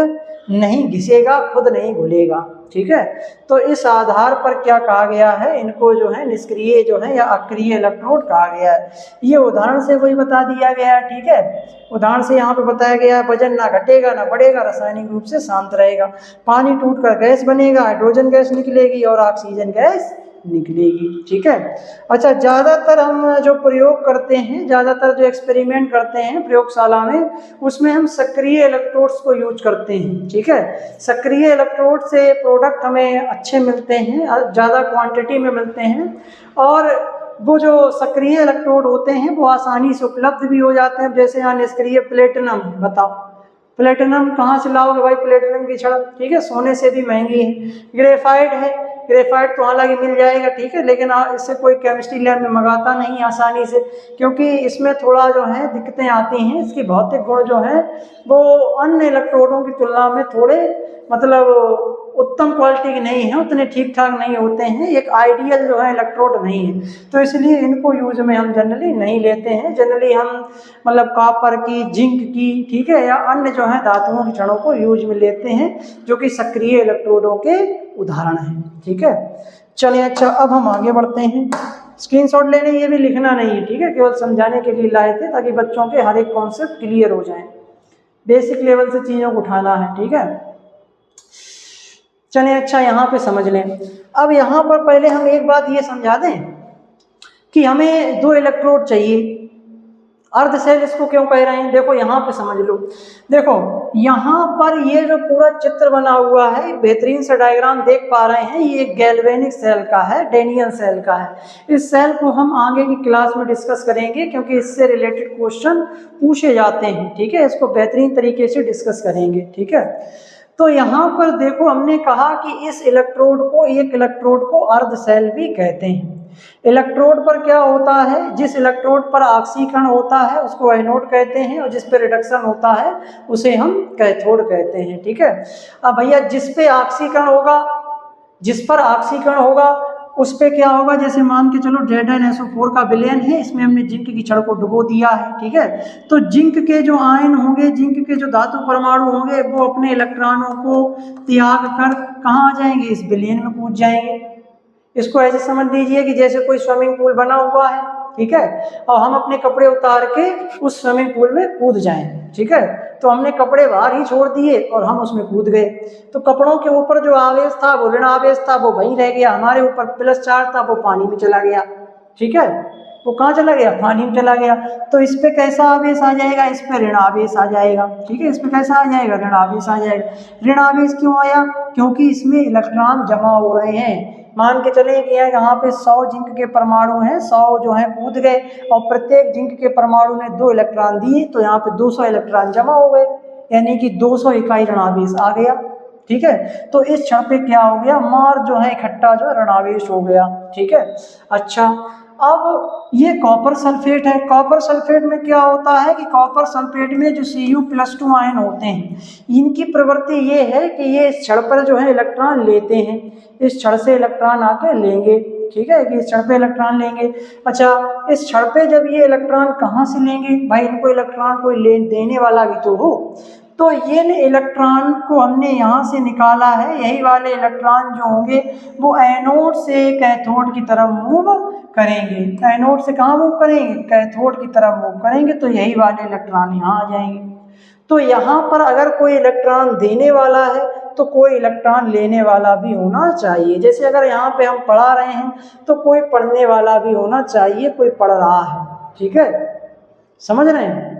नहीं घिसेगा, खुद नहीं घुलेगा। ठीक है, तो इस आधार पर क्या कहा गया है, इनको जो है निष्क्रिय जो है या अक्रिय इलेक्ट्रोड कहा गया है। ये उदाहरण से वही बता दिया गया है। ठीक है, उदाहरण से यहाँ पे बताया गया है, वजन ना घटेगा ना बढ़ेगा, रासायनिक रूप से शांत रहेगा, पानी टूटकर गैस बनेगा, हाइड्रोजन गैस निकलेगी और ऑक्सीजन गैस निकलेगी। ठीक है, अच्छा, ज़्यादातर हम जो प्रयोग करते हैं, ज़्यादातर जो एक्सपेरिमेंट करते हैं प्रयोगशाला में, उसमें हम सक्रिय इलेक्ट्रोड्स को यूज करते हैं। ठीक है, सक्रिय इलेक्ट्रोड से प्रोडक्ट हमें अच्छे मिलते हैं, ज़्यादा क्वांटिटी में मिलते हैं, और वो जो सक्रिय इलेक्ट्रोड होते हैं वो आसानी से उपलब्ध भी हो जाते हैं। जैसे यहाँ निष्क्रिय प्लेटिनम, बताओ प्लेटिनम कहाँ से लाओगे भाई, प्लेटिनम की छड़। ठीक है, सोने से भी महंगी है। ग्रेफाइट है, ग्रेफाइट तो हालांकि मिल जाएगा, ठीक है, लेकिन इससे कोई केमिस्ट्री लैब में मंगाता नहीं आसानी से, क्योंकि इसमें थोड़ा जो है दिक्कतें आती हैं। इसकी भौतिक गुण जो है वो अन्य इलेक्ट्रोडों की तुलना में थोड़े मतलब उत्तम क्वालिटी के नहीं है, उतने ठीक ठाक नहीं होते हैं, एक आइडियल जो है इलेक्ट्रोड नहीं है, तो इसलिए इनको यूज में हम जनरली नहीं लेते हैं। जनरली हम मतलब कॉपर की, जिंक की, ठीक है, या अन्य जो है धातुओं के क्षणों को यूज में लेते हैं, जो कि सक्रिय इलेक्ट्रोडों के उदाहरण हैं, ठीक है। चलिए अच्छा, अब हम आगे बढ़ते हैं। स्क्रीनशॉट लेने ये भी लिखना नहीं है, ठीक है, केवल समझाने के लिए लाए थे ताकि बच्चों के हर एक कॉन्सेप्ट क्लियर हो जाए, बेसिक लेवल से चीज़ों को उठाना है, ठीक है। चलिए अच्छा, यहाँ पे समझ लें। अब यहाँ पर पहले हम एक बात ये समझा दें कि हमें 2 इलेक्ट्रोड चाहिए। अर्ध सेल इसको क्यों कह रहे हैं, देखो यहाँ पे समझ लो। देखो यहाँ पर ये जो पूरा चित्र बना हुआ है, बेहतरीन से डायग्राम देख पा रहे हैं, ये एक गैल्वेनिक सेल का है, डेनियल सेल का है। इस सेल को हम आगे की क्लास में डिस्कस करेंगे, क्योंकि इससे रिलेटेड क्वेश्चन पूछे जाते हैं, ठीक है। इसको बेहतरीन तरीके से डिस्कस करेंगे, ठीक है। तो यहाँ पर देखो, हमने कहा कि इस इलेक्ट्रोड को, एक इलेक्ट्रोड को अर्ध सेल भी कहते हैं। इलेक्ट्रोड पर क्या होता है, जिस इलेक्ट्रोड पर ऑक्सीकरण होता है उसको एनोड कहते हैं, और जिस पे रिडक्शन होता है उसे हम कैथोड कहते हैं, ठीक है। अब भैया जिस पे ऑक्सीकरण होगा, जिस पर ऑक्सीकरण होगा उस पे क्या होगा, जैसे मान के चलो Zn-SO4 का विलयन है, इसमें हमने जिंक की छड़ को डुबो दिया है, ठीक है। तो जिंक के जो आयन होंगे, जिंक के जो धातु परमाणु होंगे, वो अपने इलेक्ट्रॉनों को त्याग कर कहाँ आ जाएंगे, इस विलयन में कूद जाएंगे। इसको ऐसे समझ लीजिए कि जैसे कोई स्विमिंग पूल बना हुआ है, ठीक है, और हम अपने कपड़े उतार के उस स्विमिंग पूल में कूद जाएं, ठीक है। तो हमने कपड़े बाहर ही छोड़ दिए और हम उसमें कूद गए, तो कपड़ों के ऊपर जो आवेश था, वो ऋण आवेश था, वो वहीं रह गया, हमारे ऊपर प्लस चार्ज था, वो पानी में चला गया, ठीक है। वो कहाँ चला गया, पानी में चला गया। तो इस पे कैसा आवेश आ जाएगा, इस पे ऋण आवेश आ जाएगा, ठीक है। इस पे कैसा आ जाएगा, ऋण आवेश आ जाएगा। ऋण आवेश क्यों आया, क्योंकि इसमें इलेक्ट्रॉन जमा हो रहे हैं। मान के चले कि यहाँ पे 100 जिंक के परमाणु हैं, 100 जो है कूद गए, और प्रत्येक जिंक के परमाणु ने 2 इलेक्ट्रॉन दिए, तो यहाँ पे 200 इलेक्ट्रॉन जमा हो गए, यानी कि 200 इकाई ऋणावेश आ गया, ठीक है। तो इस क्षण पे क्या हो गया, मार जो है इकट्ठा जो है ऋणावेश हो गया, ठीक है। अच्छा, अब ये कॉपर सल्फेट है। कॉपर सल्फेट में क्या होता है कि कॉपर सल्फेट में जो Cu+2 आयन होते हैं, इनकी प्रवृत्ति ये है कि ये इस क्षण पर जो है इलेक्ट्रॉन लेते हैं, इस क्षण से इलेक्ट्रॉन आके लेंगे, ठीक है, कि इस क्षण पे इलेक्ट्रॉन लेंगे। अच्छा, इस क्षण पे जब ये इलेक्ट्रॉन कहाँ से लेंगे, भाई इनको इलेक्ट्रॉन कोई ले देने वाला भी तो हो, तो ये इलेक्ट्रॉन को हमने यहाँ से निकाला है। यही वाले इलेक्ट्रॉन जो होंगे वो एनोड से कैथोड की तरफ मूव करेंगे। एनोड से कहाँ मूव करेंगे, कैथोड की तरफ मूव करेंगे, तो यही वाले इलेक्ट्रॉन यहाँ आ जाएंगे। तो यहाँ पर अगर कोई इलेक्ट्रॉन देने वाला है तो कोई इलेक्ट्रॉन लेने वाला भी होना चाहिए। जैसे अगर यहाँ पे हम पढ़ा रहे हैं तो कोई पढ़ने वाला भी होना चाहिए, कोई पढ़ रहा है, ठीक है, समझ रहे हैं।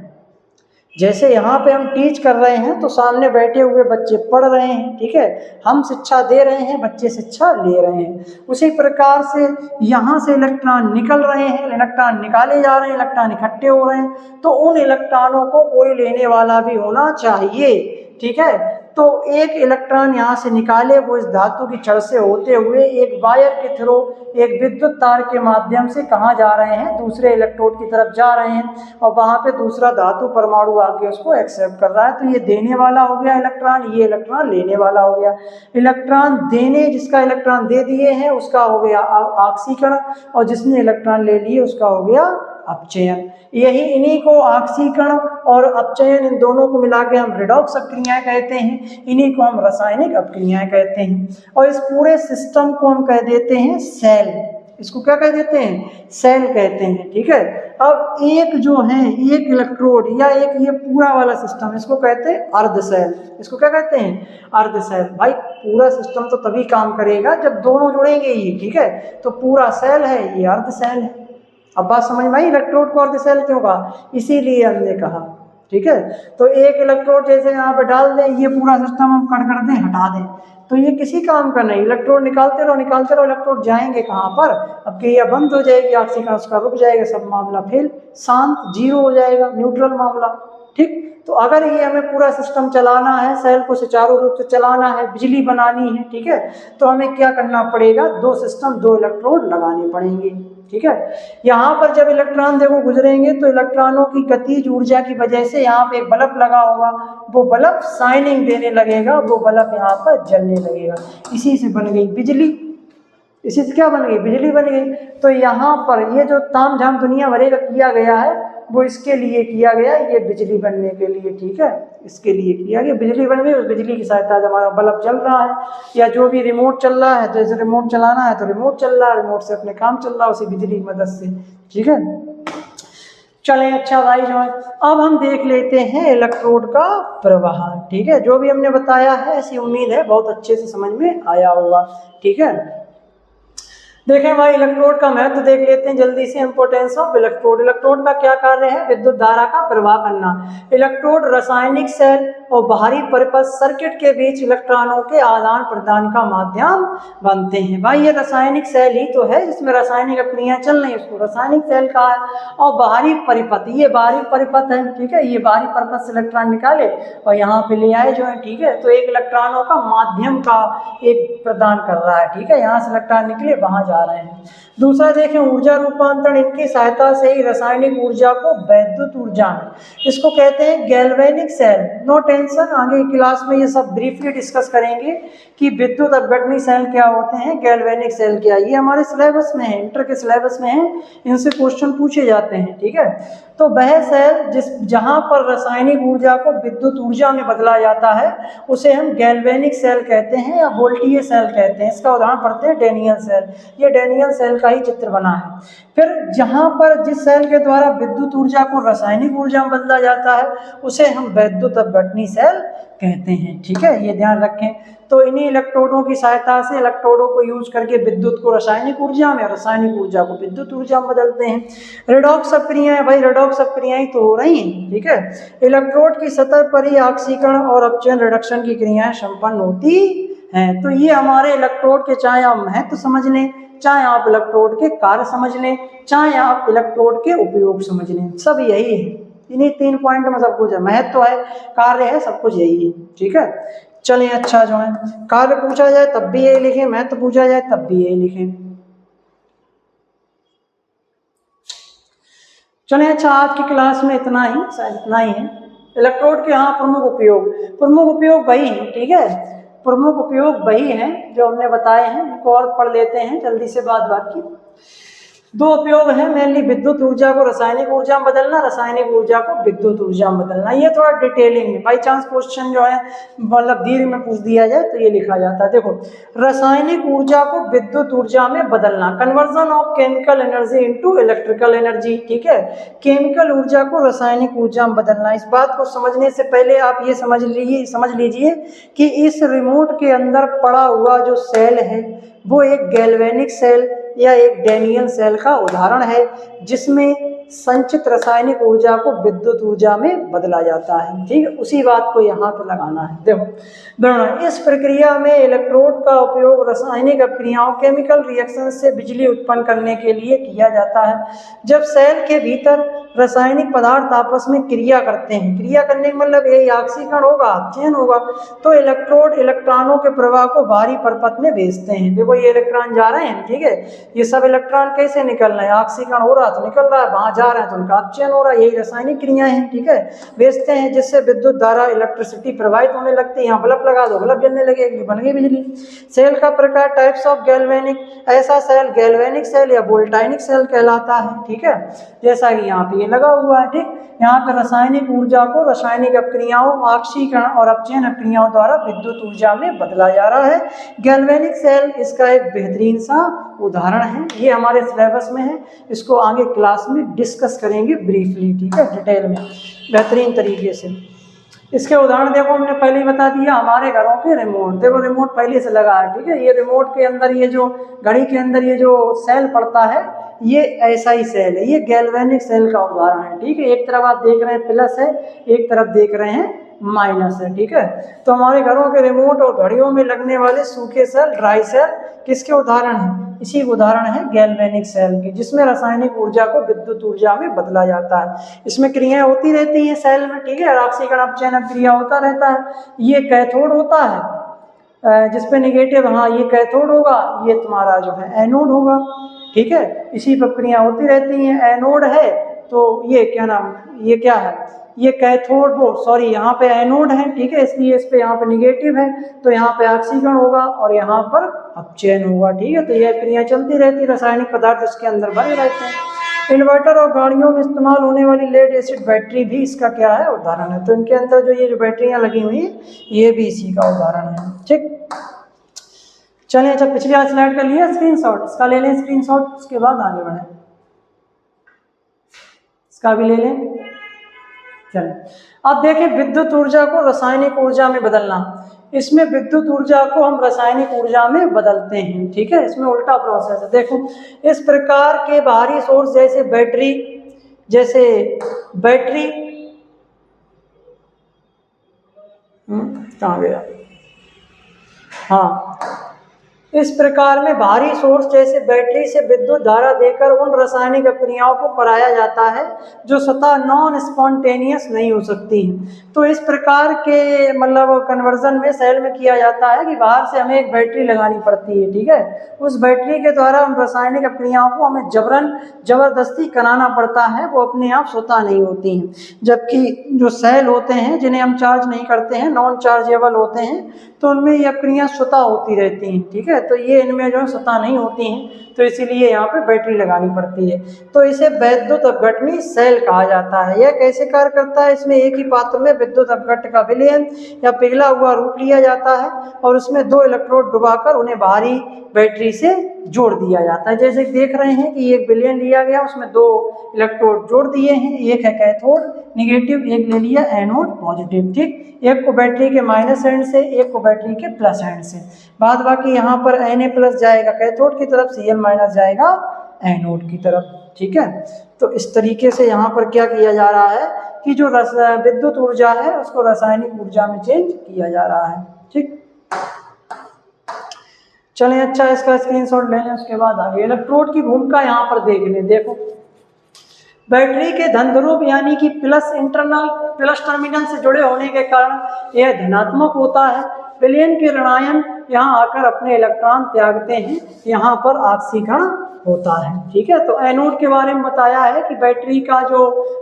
जैसे यहाँ पे हम टीच कर रहे हैं तो सामने बैठे हुए बच्चे पढ़ रहे हैं, ठीक है, हम शिक्षा दे रहे हैं, बच्चे शिक्षा ले रहे हैं। उसी प्रकार से यहाँ से इलेक्ट्रॉन निकल रहे हैं, इलेक्ट्रॉन निकाले जा रहे हैं, इलेक्ट्रॉन इकट्ठे हो रहे हैं, तो उन इलेक्ट्रॉनों को कोई लेने वाला भी होना चाहिए, ठीक है। तो एक इलेक्ट्रॉन यहाँ से निकाले, वो इस धातु की छड़ से होते हुए एक वायर के थ्रू, एक विद्युत तार के माध्यम से कहाँ जा रहे हैं, दूसरे इलेक्ट्रोड की तरफ जा रहे हैं, और वहाँ पे दूसरा धातु परमाणु आके उसको एक्सेप्ट कर रहा है। तो ये देने वाला हो गया इलेक्ट्रॉन, ये इलेक्ट्रॉन लेने वाला हो गया। इलेक्ट्रॉन देने, जिसका इलेक्ट्रॉन दे दिए हैं उसका हो गया ऑक्सीकरण, और जिसने इलेक्ट्रॉन ले लिए उसका हो गया अपचयन। यही इन्हीं को ऑक्सीकरण और अपचयन, इन दोनों को मिला के हम रिडॉक्स अपक्रियाएं कहते हैं, इन्हीं को हम रासायनिक अपक्रियाएं कहते हैं। और इस पूरे सिस्टम को हम कह देते हैं सेल। इसको क्या कह देते हैं, सेल कहते हैं, ठीक है। अब एक जो है, एक इलेक्ट्रोड या एक ये पूरा वाला सिस्टम, इसको कहते हैं अर्ध सेल। इसको क्या कहते हैं, अर्ध सेल। भाई पूरा सिस्टम तो तभी काम करेगा जब दोनों जुड़ेंगे ही, ठीक है। तो पूरा सेल है, ये अर्ध सेल है। अब बात समझ में आई, इलेक्ट्रोड को अर्ध सेल क्यों कहा, इसीलिए हमने कहा, ठीक है। तो एक इलेक्ट्रोड जैसे यहाँ पे डाल दें, ये पूरा सिस्टम हम कट कर दें, हटा दें, तो ये किसी काम का नहीं। इलेक्ट्रोड निकालते रहो, इलेक्ट्रोड जाएंगे कहाँ पर, अब क्रिया बंद हो जाएगी, ऑक्सीकरण उसका रुक जाएगा, सब मामला फेल, शांत, जीरो हो जाएगा, न्यूट्रल मामला, ठीक। तो अगर ये हमें पूरा सिस्टम चलाना है, सेल को सुचारू रूप से चलाना है, बिजली बनानी है, ठीक है, तो हमें क्या करना पड़ेगा, दो सिस्टम, दो इलेक्ट्रोड लगाने पड़ेंगे, ठीक है। यहाँ पर जब इलेक्ट्रॉन देखो गुजरेंगे तो इलेक्ट्रॉनों की गतिज ऊर्जा की वजह से यहाँ पे एक बल्ब लगा होगा, वो बल्ब शाइनिंग देने लगेगा, वो बल्ब यहाँ पर जलने लगेगा, इसी से बन गई बिजली, इसी से क्या बन गई, बिजली बन गई। तो यहाँ पर ये जो ताम झाम दुनिया भरे का किया गया है वो इसके लिए किया गया, ये बिजली बनने के लिए, ठीक है, इसके लिए किया गया, बिजली बन गई। उस बिजली की सहायता से हमारा बल्ब जल रहा है, या जो भी रिमोट चल रहा है, जैसे रिमोट चलाना है तो रिमोट चल रहा है, रिमोट से अपने काम चल रहा है उसी बिजली की मदद से, ठीक है। चलें, अच्छा भाई जो है अब हम देख लेते हैं इलेक्ट्रोड का प्रवाह, ठीक है। जो भी हमने बताया है ऐसी उम्मीद है बहुत अच्छे से समझ में आया होगा, ठीक है। देखें भाई इलेक्ट्रोड का महत्व देख लेते हैं जल्दी से। इंपोर्टेंस ऑफ इलेक्ट्रोड, इलेक्ट्रोड का क्या कार्य है, विद्युत धारा का प्रवाह करना। इलेक्ट्रोड रासायनिक सेल और बाहरी परिपथ सर्किट के बीच इलेक्ट्रॉनों के आदान प्रदान का माध्यम बनते हैं। भाई ये रासायनिक सेल ही तो है जिसमें रासायनिक क्रियाएं चल रही है, उसको रासायनिक सेल कहा है। और बाहरी परिपथ, ये बाहरी परिपथ है, ठीक है, ये बाहरी परिपथ से इलेक्ट्रॉन निकाले और यहाँ पे ले आए जो है, ठीक है। तो एक इलेक्ट्रॉनों का माध्यम का एक प्रदान कर रहा है, ठीक है, यहाँ से इलेक्ट्रॉन निकले वहां जा रहे हैं। दूसरा देखें ऊर्जा रूपांतरण, इनकी सहायता से ही रासायनिक ऊर्जा को वैद्युत ऊर्जा में, इसको कहते हैं गैल्वेनिक सेल। नो टेंशन, आगे की क्लास में ये सब ब्रीफली डिस्कस करेंगे कि विद्युत अपघटनी सेल क्या होते हैं, गैल्वेनिक सेल क्या, ये हमारे सिलेबस में है, इंटर के सिलेबस में है, इनसे क्वेश्चन पूछे जाते हैं, ठीक है। तो वह सेल जहां पर रासायनिक ऊर्जा को विद्युत ऊर्जा में बदला जाता है उसे हम गैल्वेनिक सेल कहते हैं या वोल्टीय सेल कहते हैं। इसका उदाहरण पढ़ते हैं डैनियल सेल, ये डैनियल सेल का ही चित्र बना है। फिर जहां पर जिस सेल के द्वारा विद्युत ऊर्जा को रासायनिक ऊर्जा में बदला जाता है उसे हम वैद्युत अपघटनी सेल कहते हैं, ठीक है, ये ध्यान रखें। तो इन्हीं इलेक्ट्रोडों की सहायता से, इलेक्ट्रोडों को यूज करके विद्युत को रासायनिक ऊर्जा में, रासायनिक ऊर्जा को विद्युत ऊर्जा में बदलते हैं। रेडॉक्स अपक्रियाएं, भाई रेडॉक्स अपक्रियाएं तो हो रही हैं, ठीक है। इलेक्ट्रोड की सतह पर ही ऑक्सीकरण और अपचयन रिडक्शन की क्रियाएं संपन्न होती हैं। तो ये हमारे इलेक्ट्रोड के, चाहे आप महत्व समझ लें, चाहे आप इलेक्ट्रोड के कार्य समझ लें, चाहे आप इलेक्ट्रोड के उपयोग समझ लें, सब यही है। इन्हीं 3 पॉइंट में सब कुछ है, महत्व है, कार्य है, सब कुछ यही है, ठीक है। चलिए, अच्छा जो है कार्य पूछा जाए तब भी यही लिखें, महत्व पूछा जाए तब भी यही लिखें। चलिए, अच्छा आज की क्लास में इतना ही, शायद इतना ही है। इलेक्ट्रोड के यहाँ प्रमुख उपयोग वही है, ठीक है, प्रमुख उपयोग वही हैं जो हमने बताए हैं, इनको और पढ़ लेते हैं जल्दी से बाद बाकी। 2 उपयोग है मेनली, विद्युत ऊर्जा को रासायनिक ऊर्जा में बदलना, रासायनिक ऊर्जा को विद्युत ऊर्जा में बदलना। ये थोड़ा डिटेलिंग है, बाई चांस क्वेश्चन जो है मतलब दीर्घ में पूछ दिया जाए तो ये लिखा जाता है। देखो, रासायनिक ऊर्जा को विद्युत ऊर्जा में बदलना, conversion of chemical energy into electrical energy, ठीक है, केमिकल ऊर्जा को रासायनिक ऊर्जा में बदलना। इस बात को समझने से पहले आप ये समझ लीजिए कि इस रिमोट के अंदर पड़ा हुआ जो सेल है वो एक गैल्वेनिक सेल या एक डैनियल सेल का उदाहरण है, जिसमें संचित रासायनिक ऊर्जा को विद्युत ऊर्जा में बदला जाता है, ठीक है। उसी बात को यहाँ पे लगाना है। देखो, इस प्रक्रिया में इलेक्ट्रोड का उपयोग रासायनिक अपक्रियाओं, केमिकल रिएक्शन से बिजली उत्पन्न करने के लिए किया जाता है। जब सेल के भीतर रासायनिक पदार्थ आपस में क्रिया करते हैं, क्रिया करने का मतलब यही ऑक्सीकरण होगा, अपचयन होगा, तो इलेक्ट्रोड इलेक्ट्रॉनों के प्रवाह को बाहरी परिपथ में भेजते हैं। देखो, ये इलेक्ट्रॉन जा रहे हैं, ठीक है, ये सब इलेक्ट्रॉन कैसे निकल रहे हैं, ऑक्सीकरण हो रहा तो निकल रहा है, वहां जा रहे हैं तो उनका अपचयन हो रहा है, यही रासायनिक क्रियाएं हैं, ठीक है, भेजते हैं, जिससे विद्युत धारा, इलेक्ट्रिसिटी प्रवाहित होने लगती है। यहाँ बल्ब लगा दो, बल्ब जलने लगेगी, बन गई बिजली। सेल का प्रकार, टाइप्स ऑफ गैल्वेनिक, ऐसा सेल गैल्वेनिक सेल या वोल्टाइनिक सेल कहलाता है, ठीक है, जैसा कि यहाँ पे ये लगा हुआ है, ठीक। यहाँ पे रासायनिक ऊर्जा को रासायनिक अपक्रियाओं, ऑक्सीकरण और अपचयन अपक्रियाओं द्वारा विद्युत ऊर्जा में बदला जा रहा है। गैल्वेनिक सेल इसका एक बेहतरीन सा उदाहरण है, ये हमारे सिलेबस में है, इसको आगे क्लास में डिस्कस करेंगे ब्रीफली, ठीक है, डिटेल में बेहतरीन तरीके से। इसके उदाहरण देखो, हमने पहले ही बता दिया, हमारे घरों के रिमोट, देखो रिमोट पहले से लगा है, ठीक है, ये रिमोट के अंदर ये जो घड़ी के अंदर ये जो सेल पड़ता है ये ऐसा ही सेल है, ये गैल्वेनिक सेल का उदाहरण है, ठीक है। एक तरफ आप देख रहे हैं प्लस है, एक तरफ देख रहे हैं माइनस है। ठीक है, तो हमारे घरों के रिमोट और घड़ियों में लगने वाले सूखे सेल, ड्राई सेल किसके उदाहरण हैं? इसी उदाहरण है गैल्वेनिक सेल की, जिसमें रासायनिक ऊर्जा को विद्युत ऊर्जा में बदला जाता है। इसमें क्रियाएं होती रहती हैं सेल में। ठीक है, ऑक्सीकरण अपचयन क्रिया होता रहता है। ये कैथोड होता है, जिसपे निगेटिव, हाँ ये कैथोड होगा, ये तुम्हारा जो है एनोड होगा। ठीक है, इसी प्रक्रिया होती रहती हैं। एनोड है तो ये क्या नाम, ये क्या है, ये कैथोड, वो सॉरी यहाँ पे एनोड है। ठीक है, इसलिए इस पे यहाँ पे निगेटिव है, तो यहाँ पे ऑक्सीकरण होगा और यहाँ पर अपचयन होगा। ठीक है, तो यह क्रिया चलती रहती, रासायनिक पदार्थ इसके अंदर भरे रहते हैं। इन्वर्टर और गाड़ियों में इस्तेमाल होने वाली लेड एसिड बैटरी भी इसका क्या है, उदाहरण है। तो इनके अंदर जो ये जो बैटरियां लगी हुई हैं, ये भी इसी का उदाहरण है। ठीक, चलें, अच्छा पिछली स्लाइड का लिया स्क्रीनशॉट, इसका ले लें स्क्रीनशॉट, उसके बाद आगे बढ़ें। इसका भी ले लें। चलें, अब देखें विद्युत ऊर्जा को रासायनिक ऊर्जा में बदलना। इसमें विद्युत ऊर्जा को हम रासायनिक ऊर्जा में बदलते हैं। ठीक है, इसमें उल्टा प्रोसेस है। देखो, इस प्रकार के बाहरी सोर्स जैसे बैटरी, कहाँ गया, हाँ, इस प्रकार में बाहरी सोर्स जैसे बैटरी से विद्युत धारा देकर उन रासायनिक क्रियाओं को कराया जाता है जो स्वतः नॉन स्पॉन्टेनियस नहीं हो सकती हैं। तो इस प्रकार के मतलब कन्वर्जन में सेल में किया जाता है कि बाहर से हमें एक बैटरी लगानी पड़ती है। ठीक है, उस बैटरी के द्वारा उन रासायनिक क्रियाओं को हमें जबरदस्ती कराना पड़ता है, वो अपने आप स्वतः नहीं होती हैं। जबकि जो सेल होते हैं जिन्हें हम चार्ज नहीं करते हैं, नॉन चार्जेबल होते हैं, तो उनमें ये क्रियाएं स्वतः होती रहती हैं। ठीक है, तो ये इनमें जो है स्वतः नहीं होती हैं, तो इसीलिए यहाँ पे बैटरी लगानी पड़ती है। तो इसे वैद्युत अपघटनी सेल कहा जाता है। यह कैसे कार्य करता है? इसमें एक ही पात्र में विद्युत अपघट्ट का विलयन या पिघला हुआ रूप लिया जाता है और उसमें 2 इलेक्ट्रोड डुबाकर उन्हें बाहरी बैटरी से जोड़ दिया जाता है। जैसे देख रहे हैं कि एक विलयन लिया गया, उसमें 2 इलेक्ट्रोड जोड़ दिए हैं, एक है कैथोड नेगेटिव, एक ले लिया एनोड पॉजिटिव। ठीक, एक को बैटरी के माइनस एंड से, एक को बैटरी के प्लस एंड से। बाद बाकी यहाँ पर Na+ जाएगा कैथोड की तरफ, Cl- जाएगा एनोड की तरफ। ठीक है, तो इस तरीके से यहाँ पर क्या किया जा रहा है कि जो विद्युत ऊर्जा है उसको रासायनिक ऊर्जा में चेंज किया जा रहा है। ठीक, चलें, अच्छा इसका स्क्रीनशॉट ले लें, उसके बाद आगे इलेक्ट्रोड की भूमिका यहाँ पर देख लें। देखो, बैटरी के धन ध्रुव यानी कि प्लस टर्मिनल से जुड़े होने के कारण यह धनात्मक होता है। विलयन के ऋणायन यहाँ आकर अपने इलेक्ट्रॉन त्यागते हैं, यहाँ पर ऑक्सीकरण होता है। ठीक है, तो एनोड के बारे में बताया है कि बैटरी का जो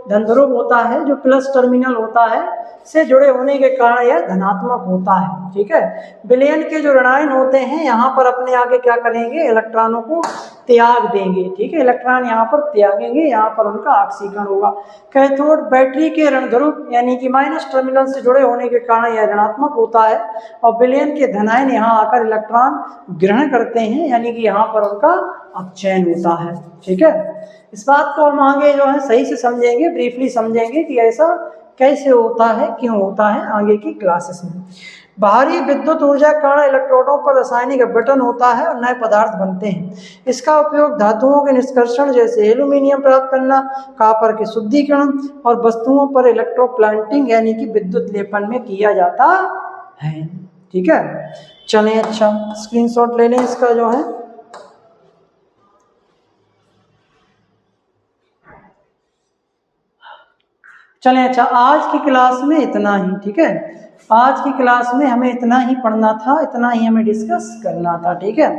धन ध्रुव होता है, जो प्लस टर्मिनल होता है, से जुड़े होने के कारण यह धनात्मक होता है। ठीक है, विलयन के जो ऋणायन होते हैं यहाँ पर अपने आगे क्या करेंगे, इलेक्ट्रॉनों को त्याग देंगे। ठीक है, इलेक्ट्रॉन यहाँ पर त्यागेंगे, यहाँ पर उनका ऑक्सीकरण होगा। कैथोड बैटरी के ऋण ध्रुव यानी कि माइनस टर्मिनल से जुड़े होने के कारण यह ऋणात्मक होता है और विलयन के धनायन यहाँ आकर इलेक्ट्रॉन ग्रहण करते हैं, यानी कि यहाँ पर उनका अपचयन होता है। ठीक है, इस बात को हम आगे जो है सही से समझेंगे, ब्रीफली समझेंगे कि ऐसा कैसे होता है, क्यों होता है, आगे की क्लासेस में। बाहरी विद्युत ऊर्जा के कारण इलेक्ट्रोडों पर रासायनिक अपघटन होता है और नए पदार्थ बनते हैं। इसका उपयोग धातुओं के निष्कर्षण जैसे एल्यूमिनियम प्राप्त करना, कॉपर के शुद्धिकरण और वस्तुओं पर इलेक्ट्रोप्लांटिंग यानी कि विद्युत लेपन में किया जाता है। ठीक है, चलें, अच्छा स्क्रीनशॉट ले लें इसका जो है। चलें, अच्छा आज की क्लास में इतना ही। ठीक है, आज की क्लास में हमें इतना ही पढ़ना था, इतना ही हमें डिस्कस करना था। ठीक है,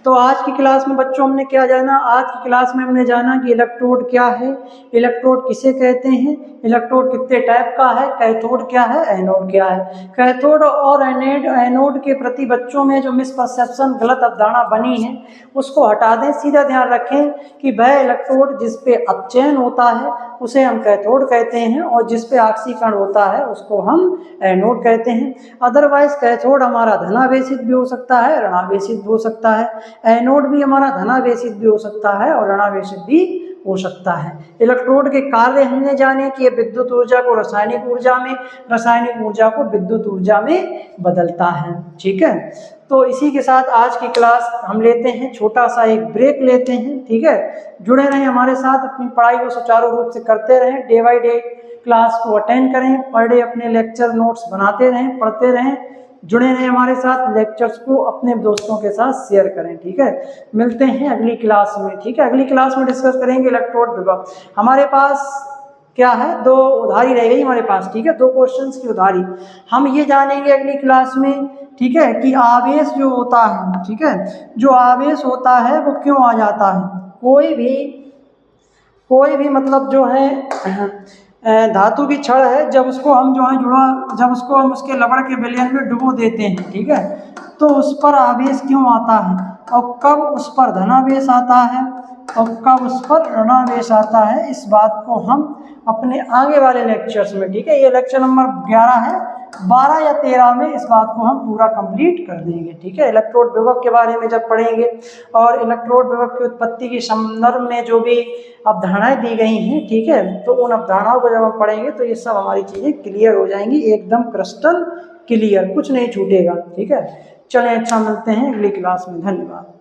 तो आज की क्लास में बच्चों हमने क्या जाना, आज की क्लास में हमने जाना कि इलेक्ट्रोड क्या है, इलेक्ट्रोड किसे कहते हैं, इलेक्ट्रोड कितने टाइप का है, कैथोड क्या है, एनोड क्या है। कैथोड और एनोड के प्रति बच्चों में जो मिसपरसेप्शन, गलत अवधारणा बनी है उसको हटा दें। सीधा ध्यान रखें कि वह इलेक्ट्रोड जिस पे अपचयन होता है उसे हम कैथोड कहते हैं और जिस पे ऑक्सीकरण होता है उसको हम एनोड कहते हैं। अदरवाइज कैथोड हमारा धनावेशित भी हो सकता है, ऋणावेशित भी हो सकता है। एनोड भी हमारा धनावेशित भी हो सकता है और ऋणावेशित भी हो सकता है। इलेक्ट्रोड के कार्य हमने जाने कि ये विद्युत ऊर्जा को रासायनिक ऊर्जा में, रासायनिक ऊर्जा को विद्युत ऊर्जा में बदलता है। ठीक है, तो इसी के साथ आज की क्लास हम लेते हैं, छोटा सा एक ब्रेक लेते हैं। ठीक है, जुड़े रहें हमारे साथ, अपनी पढ़ाई को सुचारू रूप से करते रहें, डे बाय डे क्लास को अटेंड करें, पर डे अपने लेक्चर नोट्स बनाते रहें, पढ़ते रहें, जुड़े रहें हमारे साथ, लेक्चर्स को अपने दोस्तों के साथ शेयर करें। ठीक है, मिलते हैं अगली क्लास में। ठीक है, अगली क्लास में डिस्कस करेंगे इलेक्ट्रोड विभव। हमारे पास क्या है, 2 उधारी रह गई हमारे पास। ठीक है, 2 क्वेश्चंस की उधारी हम ये जानेंगे अगली क्लास में। ठीक है, कि आवेश जो होता है, ठीक है, जो आवेश होता है वो क्यों आ जाता है। कोई भी मतलब जो है धातु की छड़ है, जब उसको हम जो है जब उसको हम उसके लवण के विलयन में डुबो देते हैं, ठीक है, तो उस पर आवेश क्यों आता है और कब उस पर धनावेश आता है और कब उस पर ऋणावेश आता है, इस बात को हम अपने आगे वाले लेक्चर्स में, ठीक है, ये लेक्चर नंबर 11 है, 12 या 13 में इस बात को हम पूरा कंप्लीट कर देंगे। ठीक है, इलेक्ट्रोड विभव के बारे में जब पढ़ेंगे और इलेक्ट्रोड विभव की उत्पत्ति के संदर्भ में जो भी अवधारणाएं दी गई हैं, ठीक है, तो उन अवधारणाओं को जब हम पढ़ेंगे तो ये सब हमारी चीज़ें क्लियर हो जाएंगी, एकदम क्रिस्टल क्लियर, कुछ नहीं छूटेगा। ठीक है, चलें, अच्छा, मिलते हैं अगली क्लास में। धन्यवाद।